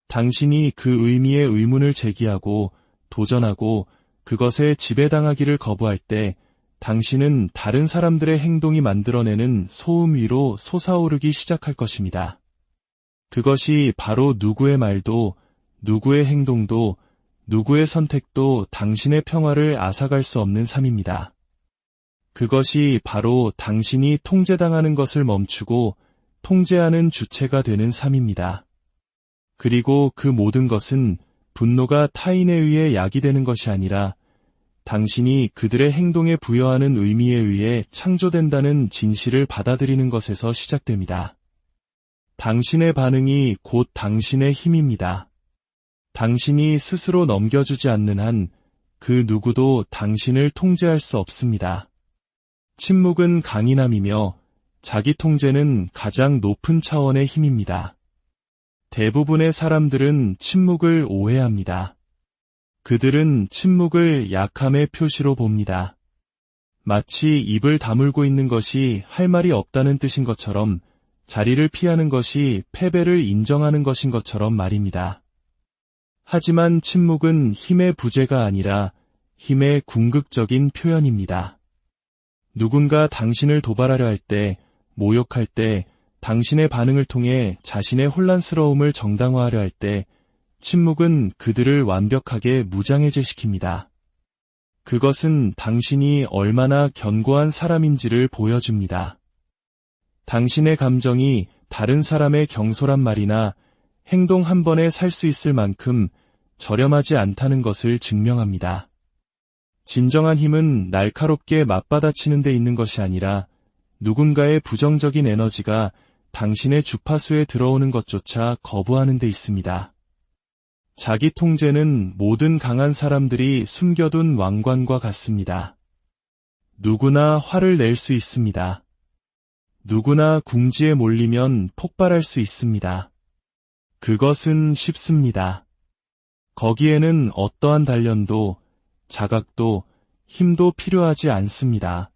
당신이 그 의미의 의문을 제기하고 도전하고 그것에 지배당하기를 거부할 때 당신은 다른 사람들의 행동이 만들어내는 소음 위로 솟아오르기 시작할 것입니다. 그것이 바로 누구의 말도, 누구의 행동도, 누구의 선택도 당신의 평화를 앗아갈 수 없는 삶입니다. 그것이 바로 당신이 통제당하는 것을 멈추고 통제하는 주체가 되는 삶입니다. 그리고 그 모든 것은 분노가 타인에 의해 야기되는 것이 아니라 당신이 그들의 행동에 부여하는 의미에 의해 창조된다는 진실을 받아들이는 것에서 시작됩니다. 당신의 반응이 곧 당신의 힘입니다. 당신이 스스로 넘겨주지 않는 한 그 누구도 당신을 통제할 수 없습니다. 침묵은 강인함이며 자기 통제는 가장 높은 차원의 힘입니다. 대부분의 사람들은 침묵을 오해합니다. 그들은 침묵을 약함의 표시로 봅니다. 마치 입을 다물고 있는 것이 할 말이 없다는 뜻인 것처럼 자리를 피하는 것이 패배를 인정하는 것인 것처럼 말입니다. 하지만 침묵은 힘의 부재가 아니라 힘의 궁극적인 표현입니다. 누군가 당신을 도발하려 할 때, 모욕할 때, 당신의 반응을 통해 자신의 혼란스러움을 정당화하려 할 때, 침묵은 그들을 완벽하게 무장해제시킵니다. 그것은 당신이 얼마나 견고한 사람인지를 보여줍니다. 당신의 감정이 다른 사람의 경솔한 말이나 행동 한 번에 살 수 있을 만큼 저렴하지 않다는 것을 증명합니다. 진정한 힘은 날카롭게 맞받아치는 데 있는 것이 아니라 누군가의 부정적인 에너지가 당신의 주파수에 들어오는 것조차 거부하는 데 있습니다. 자기 통제는 모든 강한 사람들이 숨겨둔 왕관과 같습니다. 누구나 화를 낼 수 있습니다. 누구나 궁지에 몰리면 폭발할 수 있습니다. 그것은 쉽습니다. 거기에는 어떠한 단련도, 자각도, 힘도 필요하지 않습니다.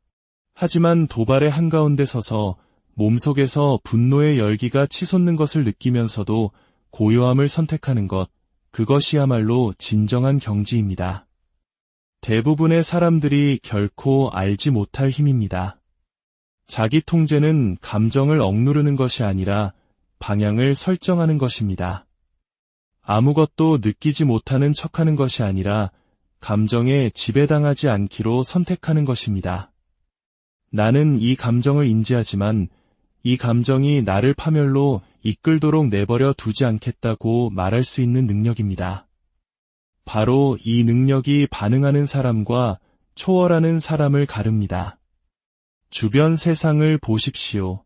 하지만 도발의 한가운데 서서 몸속에서 분노의 열기가 치솟는 것을 느끼면서도 고요함을 선택하는 것, 그것이야말로 진정한 경지입니다. 대부분의 사람들이 결코 알지 못할 힘입니다. 자기 통제는 감정을 억누르는 것이 아니라 방향을 설정하는 것입니다. 아무것도 느끼지 못하는 척하는 것이 아니라 감정에 지배당하지 않기로 선택하는 것입니다. 나는 이 감정을 인지하지만 이 감정이 나를 파멸로 이끌도록 내버려 두지 않겠다고 말할 수 있는 능력입니다. 바로 이 능력이 반응하는 사람과 초월하는 사람을 가릅니다. 주변 세상을 보십시오.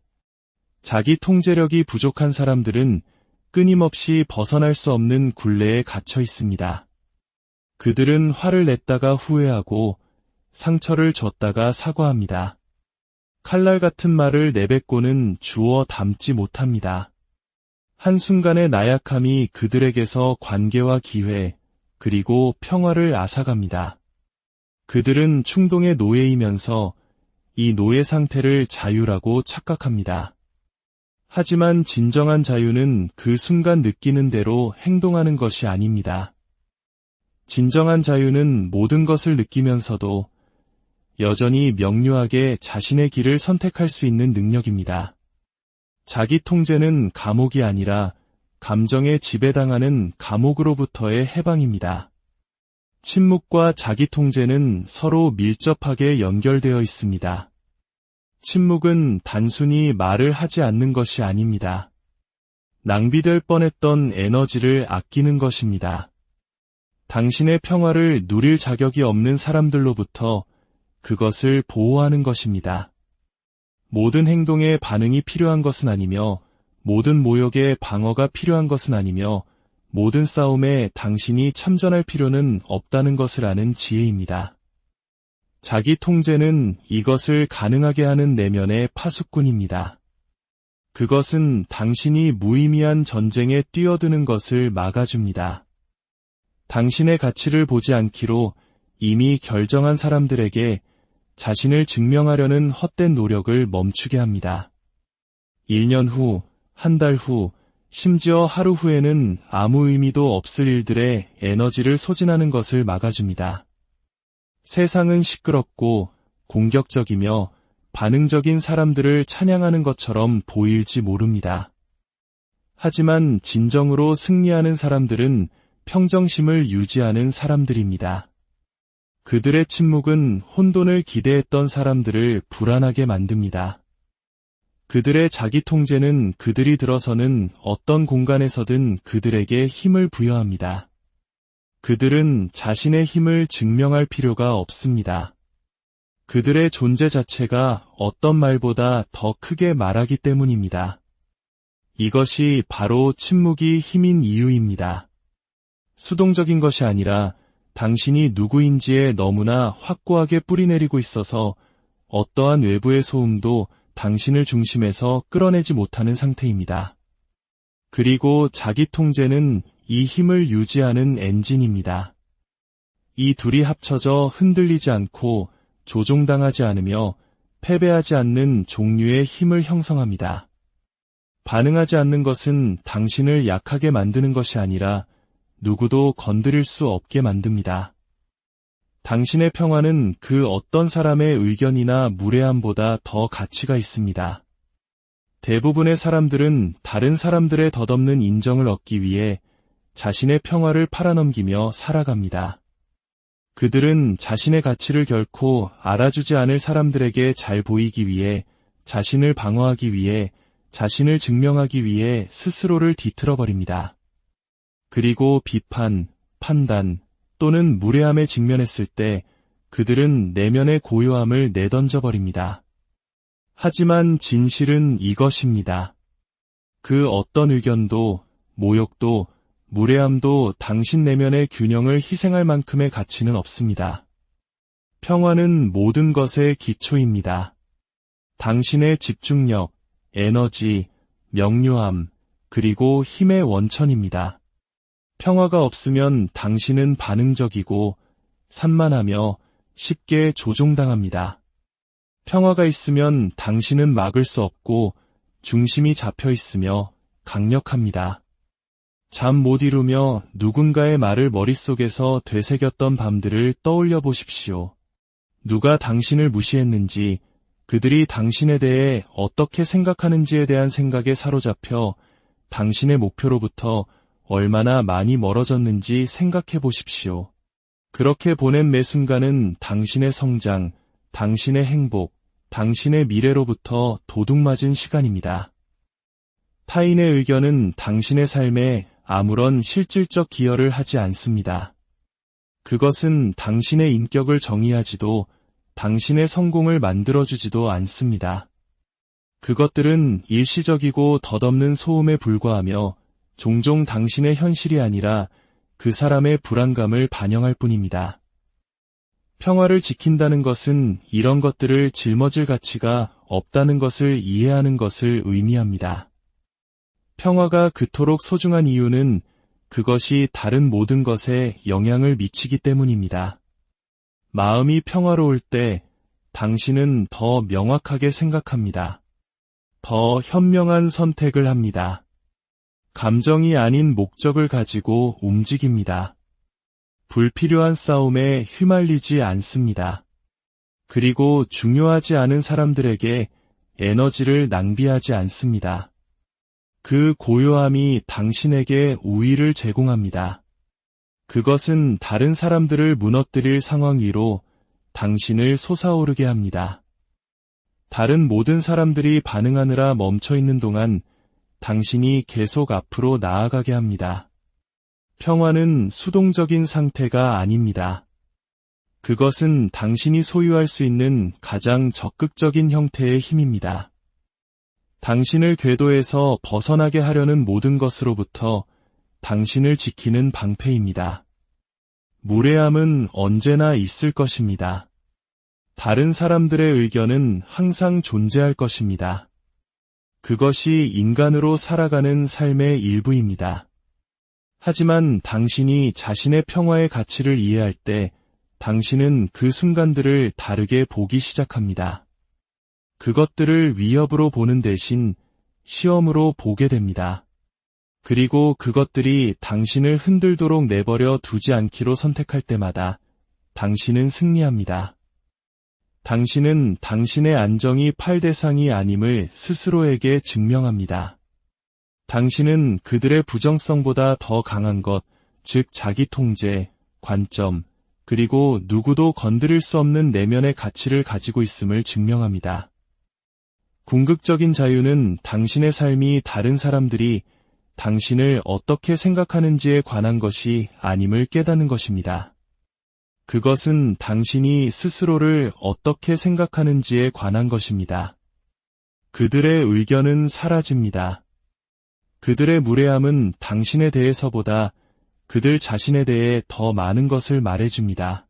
자기 통제력이 부족한 사람들은 끊임없이 벗어날 수 없는 굴레에 갇혀 있습니다. 그들은 화를 냈다가 후회하고 상처를 줬다가 사과합니다. 칼날 같은 말을 내뱉고는 주워 담지 못합니다. 한순간의 나약함이 그들에게서 관계와 기회, 그리고 평화를 앗아갑니다. 그들은 충동의 노예이면서 이 노예 상태를 자유라고 착각합니다. 하지만 진정한 자유는 그 순간 느끼는 대로 행동하는 것이 아닙니다. 진정한 자유는 모든 것을 느끼면서도 여전히 명료하게 자신의 길을 선택할 수 있는 능력입니다. 자기 통제는 감옥이 아니라 감정에 지배당하는 감옥으로부터의 해방입니다. 침묵과 자기 통제는 서로 밀접하게 연결되어 있습니다. 침묵은 단순히 말을 하지 않는 것이 아닙니다. 낭비될 뻔했던 에너지를 아끼는 것입니다. 당신의 평화를 누릴 자격이 없는 사람들로부터 그것을 보호하는 것입니다. 모든 행동에 반응이 필요한 것은 아니며 모든 모욕에 방어가 필요한 것은 아니며 모든 싸움에 당신이 참전할 필요는 없다는 것을 아는 지혜입니다. 자기 통제는 이것을 가능하게 하는 내면의 파수꾼입니다. 그것은 당신이 무의미한 전쟁에 뛰어드는 것을 막아줍니다. 당신의 가치를 보지 않기로 이미 결정한 사람들에게 자신을 증명하려는 헛된 노력을 멈추게 합니다. 1년 후, 한 달 후, 심지어 하루 후에는 아무 의미도 없을 일들에 에너지를 소진하는 것을 막아줍니다. 세상은 시끄럽고 공격적이며 반응적인 사람들을 찬양하는 것처럼 보일지 모릅니다. 하지만 진정으로 승리하는 사람들은 평정심을 유지하는 사람들입니다. 그들의 침묵은 혼돈을 기대했던 사람들을 불안하게 만듭니다. 그들의 자기 통제는 그들이 들어서는 어떤 공간에서든 그들에게 힘을 부여합니다. 그들은 자신의 힘을 증명할 필요가 없습니다. 그들의 존재 자체가 어떤 말보다 더 크게 말하기 때문입니다. 이것이 바로 침묵이 힘인 이유입니다. 수동적인 것이 아니라 당신이 누구인지에 너무나 확고하게 뿌리내리고 있어서 어떠한 외부의 소음도 당신을 중심에서 끌어내지 못하는 상태입니다. 그리고 자기 통제는 이 힘을 유지하는 엔진입니다. 이 둘이 합쳐져 흔들리지 않고 조종당하지 않으며 패배하지 않는 종류의 힘을 형성합니다. 반응하지 않는 것은 당신을 약하게 만드는 것이 아니라 누구도 건드릴 수 없게 만듭니다. 당신의 평화는 그 어떤 사람의 의견이나 무례함보다 더 가치가 있습니다. 대부분의 사람들은 다른 사람들의 덧없는 인정을 얻기 위해 자신의 평화를 팔아넘기며 살아갑니다. 그들은 자신의 가치를 결코 알아주지 않을 사람들에게 잘 보이기 위해, 자신을 방어하기 위해, 자신을 증명하기 위해 스스로를 뒤틀어버립니다. 그리고 비판, 판단 또는 무례함에 직면했을 때 그들은 내면의 고요함을 내던져버립니다. 하지만 진실은 이것입니다. 그 어떤 의견도, 모욕도, 무례함도 당신 내면의 균형을 희생할 만큼의 가치는 없습니다. 평화는 모든 것의 기초입니다. 당신의 집중력, 에너지, 명료함, 그리고 힘의 원천입니다. 평화가 없으면 당신은 반응적이고 산만하며 쉽게 조종당합니다. 평화가 있으면 당신은 막을 수 없고 중심이 잡혀 있으며 강력합니다. 잠 못 이루며 누군가의 말을 머릿속에서 되새겼던 밤들을 떠올려 보십시오. 누가 당신을 무시했는지, 그들이 당신에 대해 어떻게 생각하는지에 대한 생각에 사로잡혀 당신의 목표로부터 얼마나 많이 멀어졌는지 생각해 보십시오. 그렇게 보낸 매 순간은 당신의 성장, 당신의 행복, 당신의 미래로부터 도둑맞은 시간입니다. 타인의 의견은 당신의 삶에 아무런 실질적 기여를 하지 않습니다. 그것은 당신의 인격을 정의하지도 당신의 성공을 만들어주지도 않습니다. 그것들은 일시적이고 덧없는 소음에 불과하며 종종 당신의 현실이 아니라 그 사람의 불안감을 반영할 뿐입니다. 평화를 지킨다는 것은 이런 것들을 짊어질 가치가 없다는 것을 이해하는 것을 의미합니다. 평화가 그토록 소중한 이유는 그것이 다른 모든 것에 영향을 미치기 때문입니다. 마음이 평화로울 때 당신은 더 명확하게 생각합니다. 더 현명한 선택을 합니다. 감정이 아닌 목적을 가지고 움직입니다. 불필요한 싸움에 휘말리지 않습니다. 그리고 중요하지 않은 사람들에게 에너지를 낭비하지 않습니다. 그 고요함이 당신에게 우위를 제공합니다. 그것은 다른 사람들을 무너뜨릴 상황 위로 당신을 솟아오르게 합니다. 다른 모든 사람들이 반응하느라 멈춰 있는 동안 당신이 계속 앞으로 나아가게 합니다. 평화는 수동적인 상태가 아닙니다. 그것은 당신이 소유할 수 있는 가장 적극적인 형태의 힘입니다. 당신을 궤도에서 벗어나게 하려는 모든 것으로부터 당신을 지키는 방패입니다. 무례함은 언제나 있을 것입니다. 다른 사람들의 의견은 항상 존재할 것입니다. 그것이 인간으로 살아가는 삶의 일부입니다. 하지만 당신이 자신의 평화의 가치를 이해할 때 당신은 그 순간들을 다르게 보기 시작합니다. 그것들을 위협으로 보는 대신 시험으로 보게 됩니다. 그리고 그것들이 당신을 흔들도록 내버려 두지 않기로 선택할 때마다 당신은 승리합니다. 당신은 당신의 안정이 팔대상이 아님을 스스로에게 증명합니다. 당신은 그들의 부정성보다 더 강한 것, 즉 자기 통제, 관점, 그리고 누구도 건드릴 수 없는 내면의 가치를 가지고 있음을 증명합니다. 궁극적인 자유는 당신의 삶이 다른 사람들이 당신을 어떻게 생각하는지에 관한 것이 아님을 깨닫는 것입니다. 그것은 당신이 스스로를 어떻게 생각하는지에 관한 것입니다. 그들의 의견은 사라집니다. 그들의 무례함은 당신에 대해서보다 그들 자신에 대해 더 많은 것을 말해줍니다.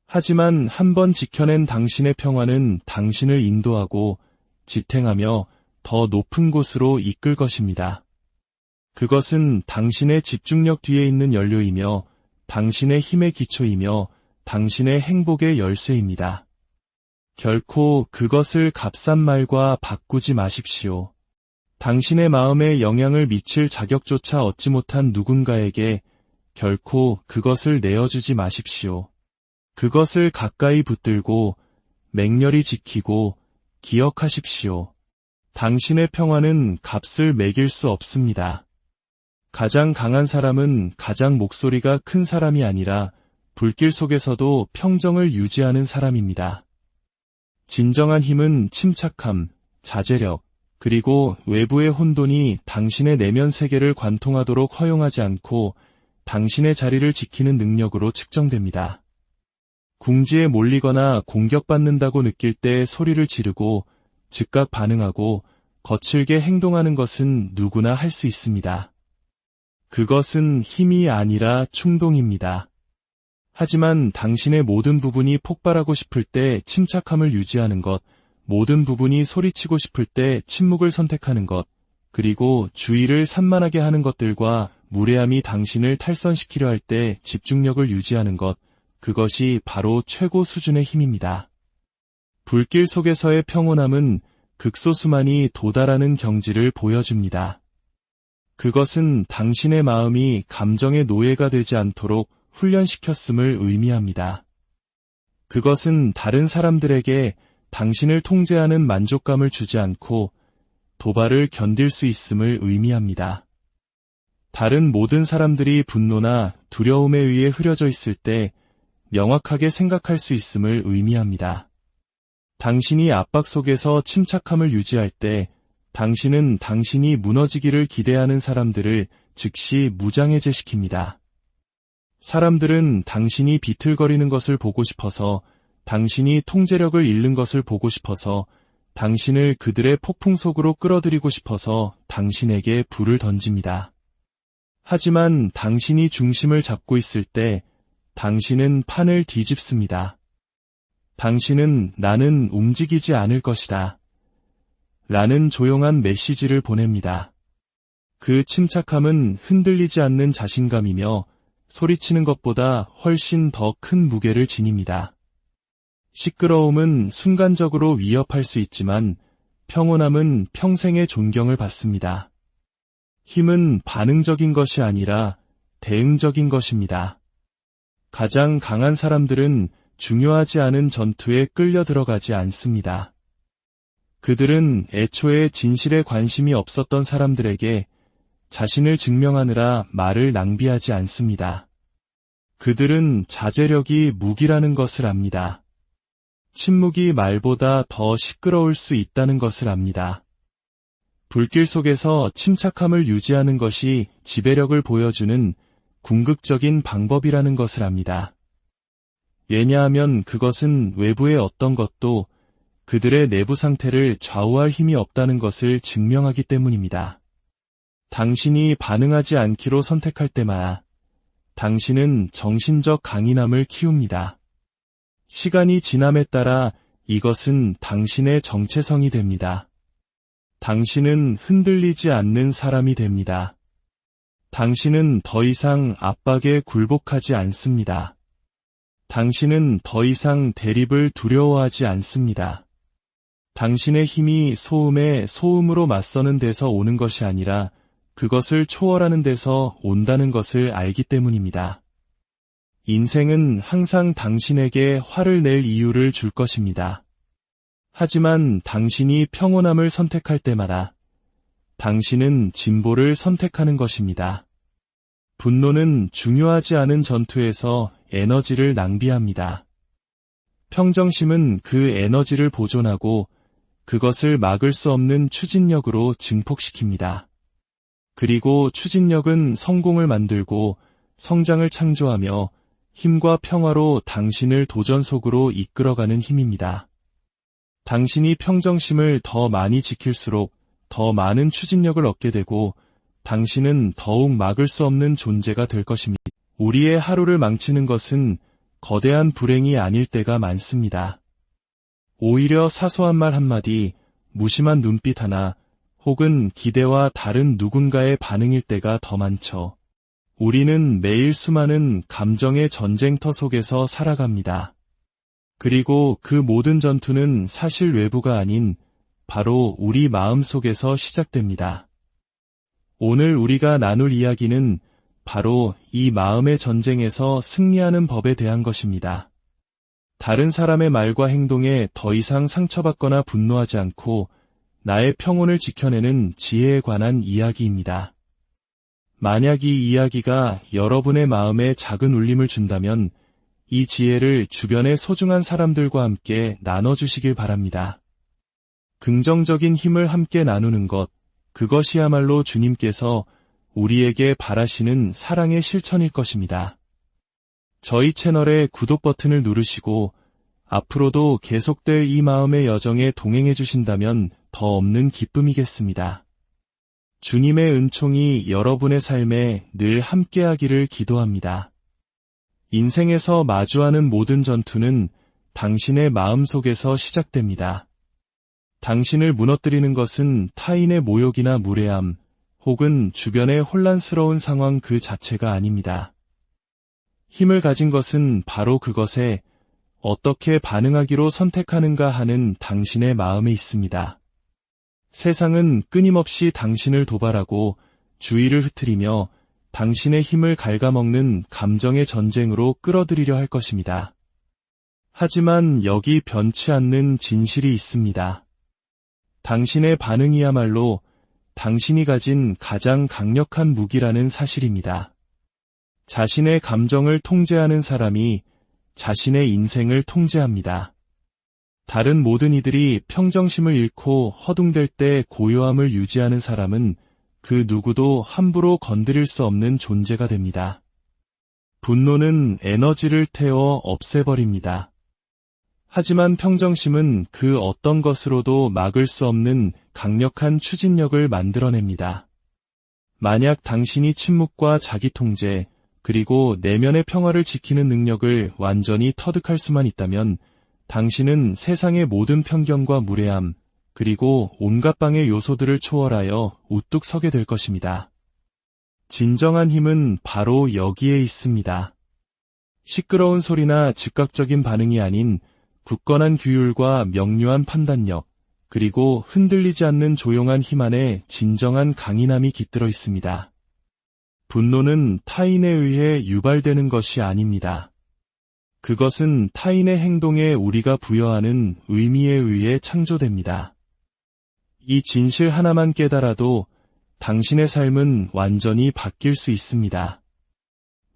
하지만 한번 지켜낸 당신의 평화는 당신을 인도하고 지탱하며 더 높은 곳으로 이끌 것입니다. 그것은 당신의 집중력 뒤에 있는 연료이며 당신의 힘의 기초이며 당신의 행복의 열쇠입니다. 결코 그것을 값싼 말과 바꾸지 마십시오. 당신의 마음에 영향을 미칠 자격조차 얻지 못한 누군가에게 결코 그것을 내어주지 마십시오. 그것을 가까이 붙들고 맹렬히 지키고 기억하십시오. 당신의 평화는 값을 매길 수 없습니다. 가장 강한 사람은 가장 목소리가 큰 사람이 아니라 불길 속에서도 평정을 유지하는 사람입니다. 진정한 힘은 침착함, 자제력, 그리고 외부의 혼돈이 당신의 내면 세계를 관통하도록 허용하지 않고 당신의 자리를 지키는 능력으로 측정됩니다. 궁지에 몰리거나 공격받는다고 느낄 때 소리를 지르고 즉각 반응하고 거칠게 행동하는 것은 누구나 할 수 있습니다. 그것은 힘이 아니라 충동입니다. 하지만 당신의 모든 부분이 폭발하고 싶을 때 침착함을 유지하는 것, 모든 부분이 소리치고 싶을 때 침묵을 선택하는 것, 그리고 주의를 산만하게 하는 것들과 무례함이 당신을 탈선시키려 할 때 집중력을 유지하는 것, 그것이 바로 최고 수준의 힘입니다. 불길 속에서의 평온함은 극소수만이 도달하는 경지를 보여줍니다. 그것은 당신의 마음이 감정의 노예가 되지 않도록 훈련시켰음을 의미합니다. 그것은 다른 사람들에게 당신을 통제하는 만족감을 주지 않고 도발을 견딜 수 있음을 의미합니다. 다른 모든 사람들이 분노나 두려움에 의해 흐려져 있을 때 명확하게 생각할 수 있음을 의미합니다. 당신이 압박 속에서 침착함을 유지할 때 당신은 당신이 무너지기를 기대하는 사람들을 즉시 무장해제시킵니다. 사람들은 당신이 비틀거리는 것을 보고 싶어서, 당신이 통제력을 잃는 것을 보고 싶어서, 당신을 그들의 폭풍 속으로 끌어들이고 싶어서 당신에게 불을 던집니다. 하지만 당신이 중심을 잡고 있을 때 당신은 판을 뒤집습니다. 당신은 나는 움직이지 않을 것이다 라는 조용한 메시지를 보냅니다. 그 침착함은 흔들리지 않는 자신감이며 소리치는 것보다 훨씬 더 큰 무게를 지닙니다. 시끄러움은 순간적으로 위협할 수 있지만 평온함은 평생의 존경을 받습니다. 힘은 반응적인 것이 아니라 대응적인 것입니다. 가장 강한 사람들은 중요하지 않은 전투에 끌려 들어가지 않습니다. 그들은 애초에 진실에 관심이 없었던 사람들에게 자신을 증명하느라 말을 낭비하지 않습니다. 그들은 자제력이 무기라는 것을 압니다. 침묵이 말보다 더 시끄러울 수 있다는 것을 압니다. 불길 속에서 침착함을 유지하는 것이 지배력을 보여주는 궁극적인 방법이라는 것을 압니다. 왜냐하면 그것은 외부의 어떤 것도 그들의 내부 상태를 좌우할 힘이 없다는 것을 증명하기 때문입니다. 당신이 반응하지 않기로 선택할 때마다 당신은 정신적 강인함을 키웁니다. 시간이 지남에 따라 이것은 당신의 정체성이 됩니다. 당신은 흔들리지 않는 사람이 됩니다. 당신은 더 이상 압박에 굴복하지 않습니다. 당신은 더 이상 대립을 두려워하지 않습니다. 당신의 힘이 소음에 소음으로 맞서는 데서 오는 것이 아니라 그것을 초월하는 데서 온다는 것을 알기 때문입니다. 인생은 항상 당신에게 화를 낼 이유를 줄 것입니다. 하지만 당신이 평온함을 선택할 때마다 당신은 진보를 선택하는 것입니다. 분노는 중요하지 않은 전투에서 에너지를 낭비합니다. 평정심은 그 에너지를 보존하고 그것을 막을 수 없는 추진력으로 증폭시킵니다. 그리고 추진력은 성공을 만들고 성장을 창조하며 힘과 평화로 당신을 도전 속으로 이끌어가는 힘입니다. 당신이 평정심을 더 많이 지킬수록 더 많은 추진력을 얻게 되고 당신은 더욱 막을 수 없는 존재가 될 것입니다. 우리의 하루를 망치는 것은 거대한 불행이 아닐 때가 많습니다. 오히려 사소한 말 한마디, 무심한 눈빛 하나, 혹은 기대와 다른 누군가의 반응일 때가 더 많죠. 우리는 매일 수많은 감정의 전쟁터 속에서 살아갑니다. 그리고 그 모든 전투는 사실 외부가 아닌 바로 우리 마음 속에서 시작됩니다. 오늘 우리가 나눌 이야기는 바로 이 마음의 전쟁에서 승리하는 법에 대한 것입니다. 다른 사람의 말과 행동에 더 이상 상처받거나 분노하지 않고 나의 평온을 지켜내는 지혜에 관한 이야기입니다. 만약 이 이야기가 여러분의 마음에 작은 울림을 준다면 이 지혜를 주변의 소중한 사람들과 함께 나눠주시길 바랍니다. 긍정적인 힘을 함께 나누는 것, 그것이야말로 주님께서 우리에게 바라시는 사랑의 실천일 것입니다. 저희 채널의 구독 버튼을 누르시고 앞으로도 계속될 이 마음의 여정에 동행해 주신다면 더 없는 기쁨이겠습니다. 주님의 은총이 여러분의 삶에 늘 함께하기를 기도합니다. 인생에서 마주하는 모든 전투는 당신의 마음속에서 시작됩니다. 당신을 무너뜨리는 것은 타인의 모욕이나 무례함, 혹은 주변의 혼란스러운 상황 그 자체가 아닙니다. 힘을 가진 것은 바로 그것에 어떻게 반응하기로 선택하는가 하는 당신의 마음에 있습니다. 세상은 끊임없이 당신을 도발하고 주의를 흐트리며 당신의 힘을 갉아먹는 감정의 전쟁으로 끌어들이려 할 것입니다. 하지만 여기 변치 않는 진실이 있습니다. 당신의 반응이야말로 당신이 가진 가장 강력한 무기라는 사실입니다. 자신의 감정을 통제하는 사람이 자신의 인생을 통제합니다. 다른 모든 이들이 평정심을 잃고 허둥댈 때 고요함을 유지하는 사람은 그 누구도 함부로 건드릴 수 없는 존재가 됩니다. 분노는 에너지를 태워 없애버립니다. 하지만 평정심은 그 어떤 것으로도 막을 수 없는 강력한 추진력을 만들어냅니다. 만약 당신이 침묵과 자기 통제, 그리고 내면의 평화를 지키는 능력을 완전히 터득할 수만 있다면 당신은 세상의 모든 편견과 무례함, 그리고 온갖 방해 요소들을 초월하여 우뚝 서게 될 것입니다. 진정한 힘은 바로 여기에 있습니다. 시끄러운 소리나 즉각적인 반응이 아닌 굳건한 규율과 명료한 판단력, 그리고 흔들리지 않는 조용한 힘 안에 진정한 강인함이 깃들어 있습니다. 분노는 타인에 의해 유발되는 것이 아닙니다. 그것은 타인의 행동에 우리가 부여하는 의미에 의해 창조됩니다. 이 진실 하나만 깨달아도 당신의 삶은 완전히 바뀔 수 있습니다.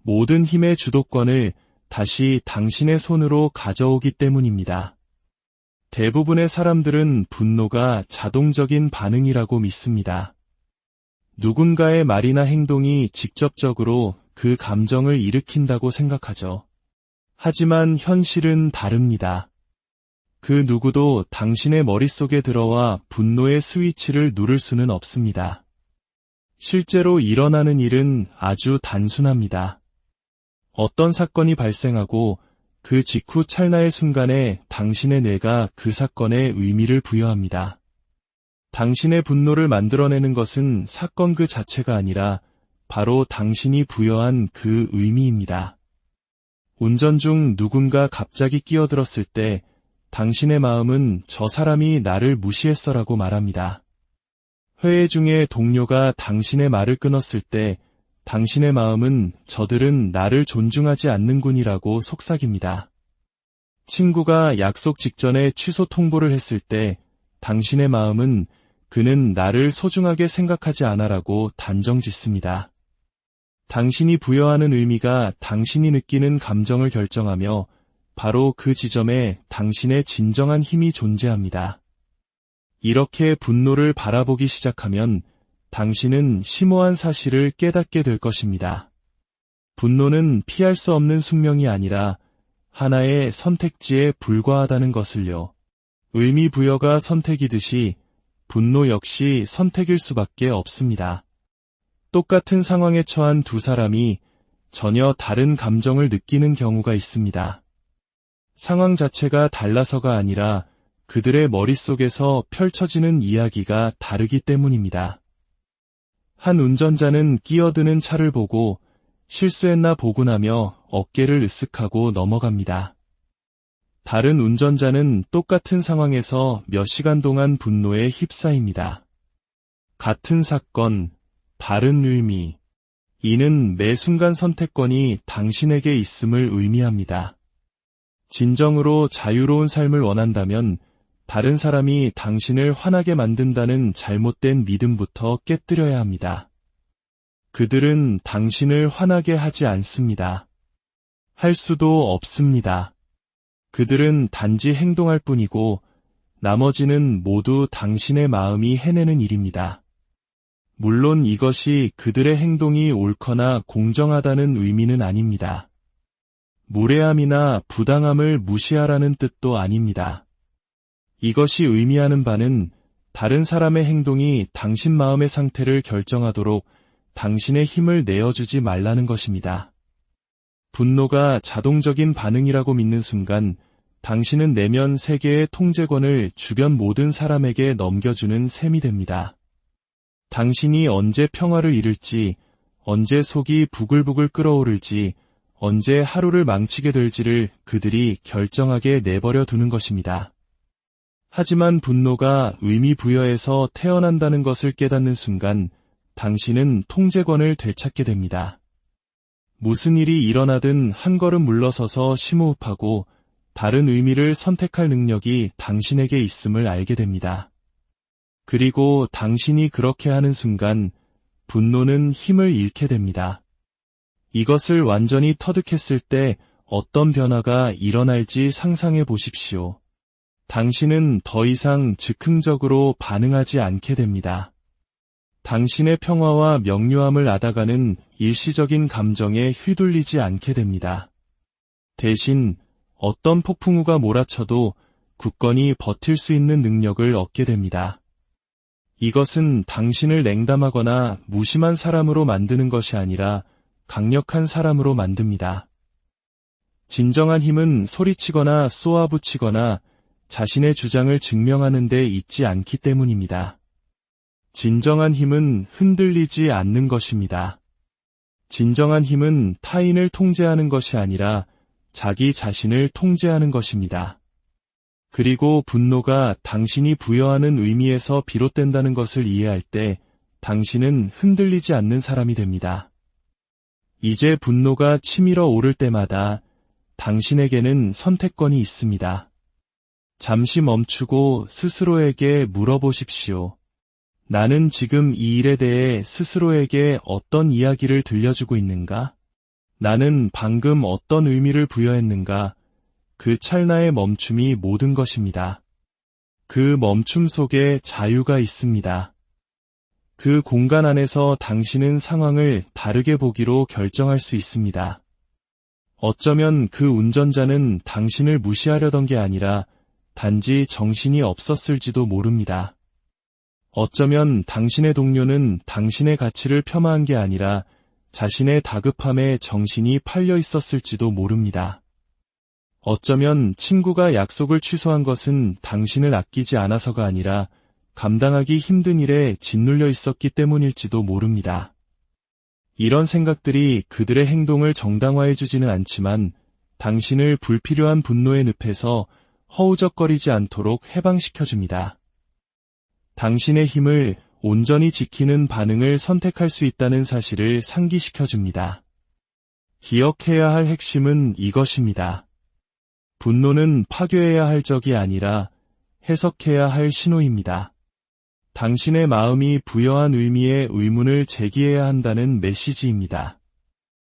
모든 힘의 주도권을 다시 당신의 손으로 가져오기 때문입니다. 대부분의 사람들은 분노가 자동적인 반응이라고 믿습니다. 누군가의 말이나 행동이 직접적으로 그 감정을 일으킨다고 생각하죠. 하지만 현실은 다릅니다. 그 누구도 당신의 머릿속에 들어와 분노의 스위치를 누를 수는 없습니다. 실제로 일어나는 일은 아주 단순합니다. 어떤 사건이 발생하고 그 직후 찰나의 순간에 당신의 뇌가 그 사건에 의미를 부여합니다. 당신의 분노를 만들어내는 것은 사건 그 자체가 아니라 바로 당신이 부여한 그 의미입니다. 운전 중 누군가 갑자기 끼어들었을 때 당신의 마음은 저 사람이 나를 무시했어라고 말합니다. 회의 중에 동료가 당신의 말을 끊었을 때 당신의 마음은 저들은 나를 존중하지 않는군이라고 속삭입니다. 친구가 약속 직전에 취소 통보를 했을 때 당신의 마음은 그는 나를 소중하게 생각하지 않아라고 단정 짓습니다. 당신이 부여하는 의미가 당신이 느끼는 감정을 결정하며 바로 그 지점에 당신의 진정한 힘이 존재합니다. 이렇게 분노를 바라보기 시작하면 당신은 심오한 사실을 깨닫게 될 것입니다. 분노는 피할 수 없는 숙명이 아니라 하나의 선택지에 불과하다는 것을요. 의미 부여가 선택이듯이 분노 역시 선택일 수밖에 없습니다. 똑같은 상황에 처한 두 사람이 전혀 다른 감정을 느끼는 경우가 있습니다. 상황 자체가 달라서가 아니라 그들의 머릿속에서 펼쳐지는 이야기가 다르기 때문입니다. 한 운전자는 끼어드는 차를 보고 실수했나 보고 나며 어깨를 으쓱하고 넘어갑니다. 다른 운전자는 똑같은 상황에서 몇 시간 동안 분노에 휩싸입니다. 같은 사건, 다른 의미. 이는 매 순간 선택권이 당신에게 있음을 의미합니다. 진정으로 자유로운 삶을 원한다면 다른 사람이 당신을 화나게 만든다는 잘못된 믿음부터 깨뜨려야 합니다. 그들은 당신을 화나게 하지 않습니다. 할 수도 없습니다. 그들은 단지 행동할 뿐이고 나머지는 모두 당신의 마음이 해내는 일입니다. 물론 이것이 그들의 행동이 옳거나 공정하다는 의미는 아닙니다. 무례함이나 부당함을 무시하라는 뜻도 아닙니다. 이것이 의미하는 바는 다른 사람의 행동이 당신 마음의 상태를 결정하도록 당신의 힘을 내어주지 말라는 것입니다. 분노가 자동적인 반응이라고 믿는 순간 당신은 내면 세계의 통제권을 주변 모든 사람에게 넘겨주는 셈이 됩니다. 당신이 언제 평화를 잃을지, 언제 속이 부글부글 끓어오를지, 언제 하루를 망치게 될지를 그들이 결정하게 내버려 두는 것입니다. 하지만 분노가 의미 부여에서 태어난다는 것을 깨닫는 순간 당신은 통제권을 되찾게 됩니다. 무슨 일이 일어나든 한 걸음 물러서서 심호흡하고 다른 의미를 선택할 능력이 당신에게 있음을 알게 됩니다. 그리고 당신이 그렇게 하는 순간 분노는 힘을 잃게 됩니다. 이것을 완전히 터득했을 때 어떤 변화가 일어날지 상상해 보십시오. 당신은 더 이상 즉흥적으로 반응하지 않게 됩니다. 당신의 평화와 명료함을 앗아가는 일시적인 감정에 휘둘리지 않게 됩니다. 대신 어떤 폭풍우가 몰아쳐도 굳건히 버틸 수 있는 능력을 얻게 됩니다. 이것은 당신을 냉담하거나 무심한 사람으로 만드는 것이 아니라 강력한 사람으로 만듭니다. 진정한 힘은 소리치거나 쏘아붙이거나 자신의 주장을 증명하는 데 있지 않기 때문입니다. 진정한 힘은 흔들리지 않는 것입니다. 진정한 힘은 타인을 통제하는 것이 아니라 자기 자신을 통제하는 것입니다. 그리고 분노가 당신이 부여하는 의미에서 비롯된다는 것을 이해할 때 당신은 흔들리지 않는 사람이 됩니다. 이제 분노가 치밀어 오를 때마다 당신에게는 선택권이 있습니다. 잠시 멈추고 스스로에게 물어보십시오. 나는 지금 이 일에 대해 스스로에게 어떤 이야기를 들려주고 있는가? 나는 방금 어떤 의미를 부여했는가? 그 찰나의 멈춤이 모든 것입니다. 그 멈춤 속에 자유가 있습니다. 그 공간 안에서 당신은 상황을 다르게 보기로 결정할 수 있습니다. 어쩌면 그 운전자는 당신을 무시하려던 게 아니라 단지 정신이 없었을지도 모릅니다. 어쩌면 당신의 동료는 당신의 가치를 폄하한 게 아니라 자신의 다급함에 정신이 팔려 있었을지도 모릅니다. 어쩌면 친구가 약속을 취소한 것은 당신을 아끼지 않아서가 아니라 감당하기 힘든 일에 짓눌려 있었기 때문일지도 모릅니다. 이런 생각들이 그들의 행동을 정당화해주지는 않지만 당신을 불필요한 분노의 늪에서 허우적거리지 않도록 해방시켜줍니다. 당신의 힘을 온전히 지키는 반응을 선택할 수 있다는 사실을 상기시켜줍니다. 기억해야 할 핵심은 이것입니다. 분노는 파괴해야 할 적이 아니라 해석해야 할 신호입니다. 당신의 마음이 부여한 의미에 의문을 제기해야 한다는 메시지입니다.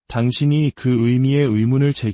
당신이 그 의미에 의문을 제기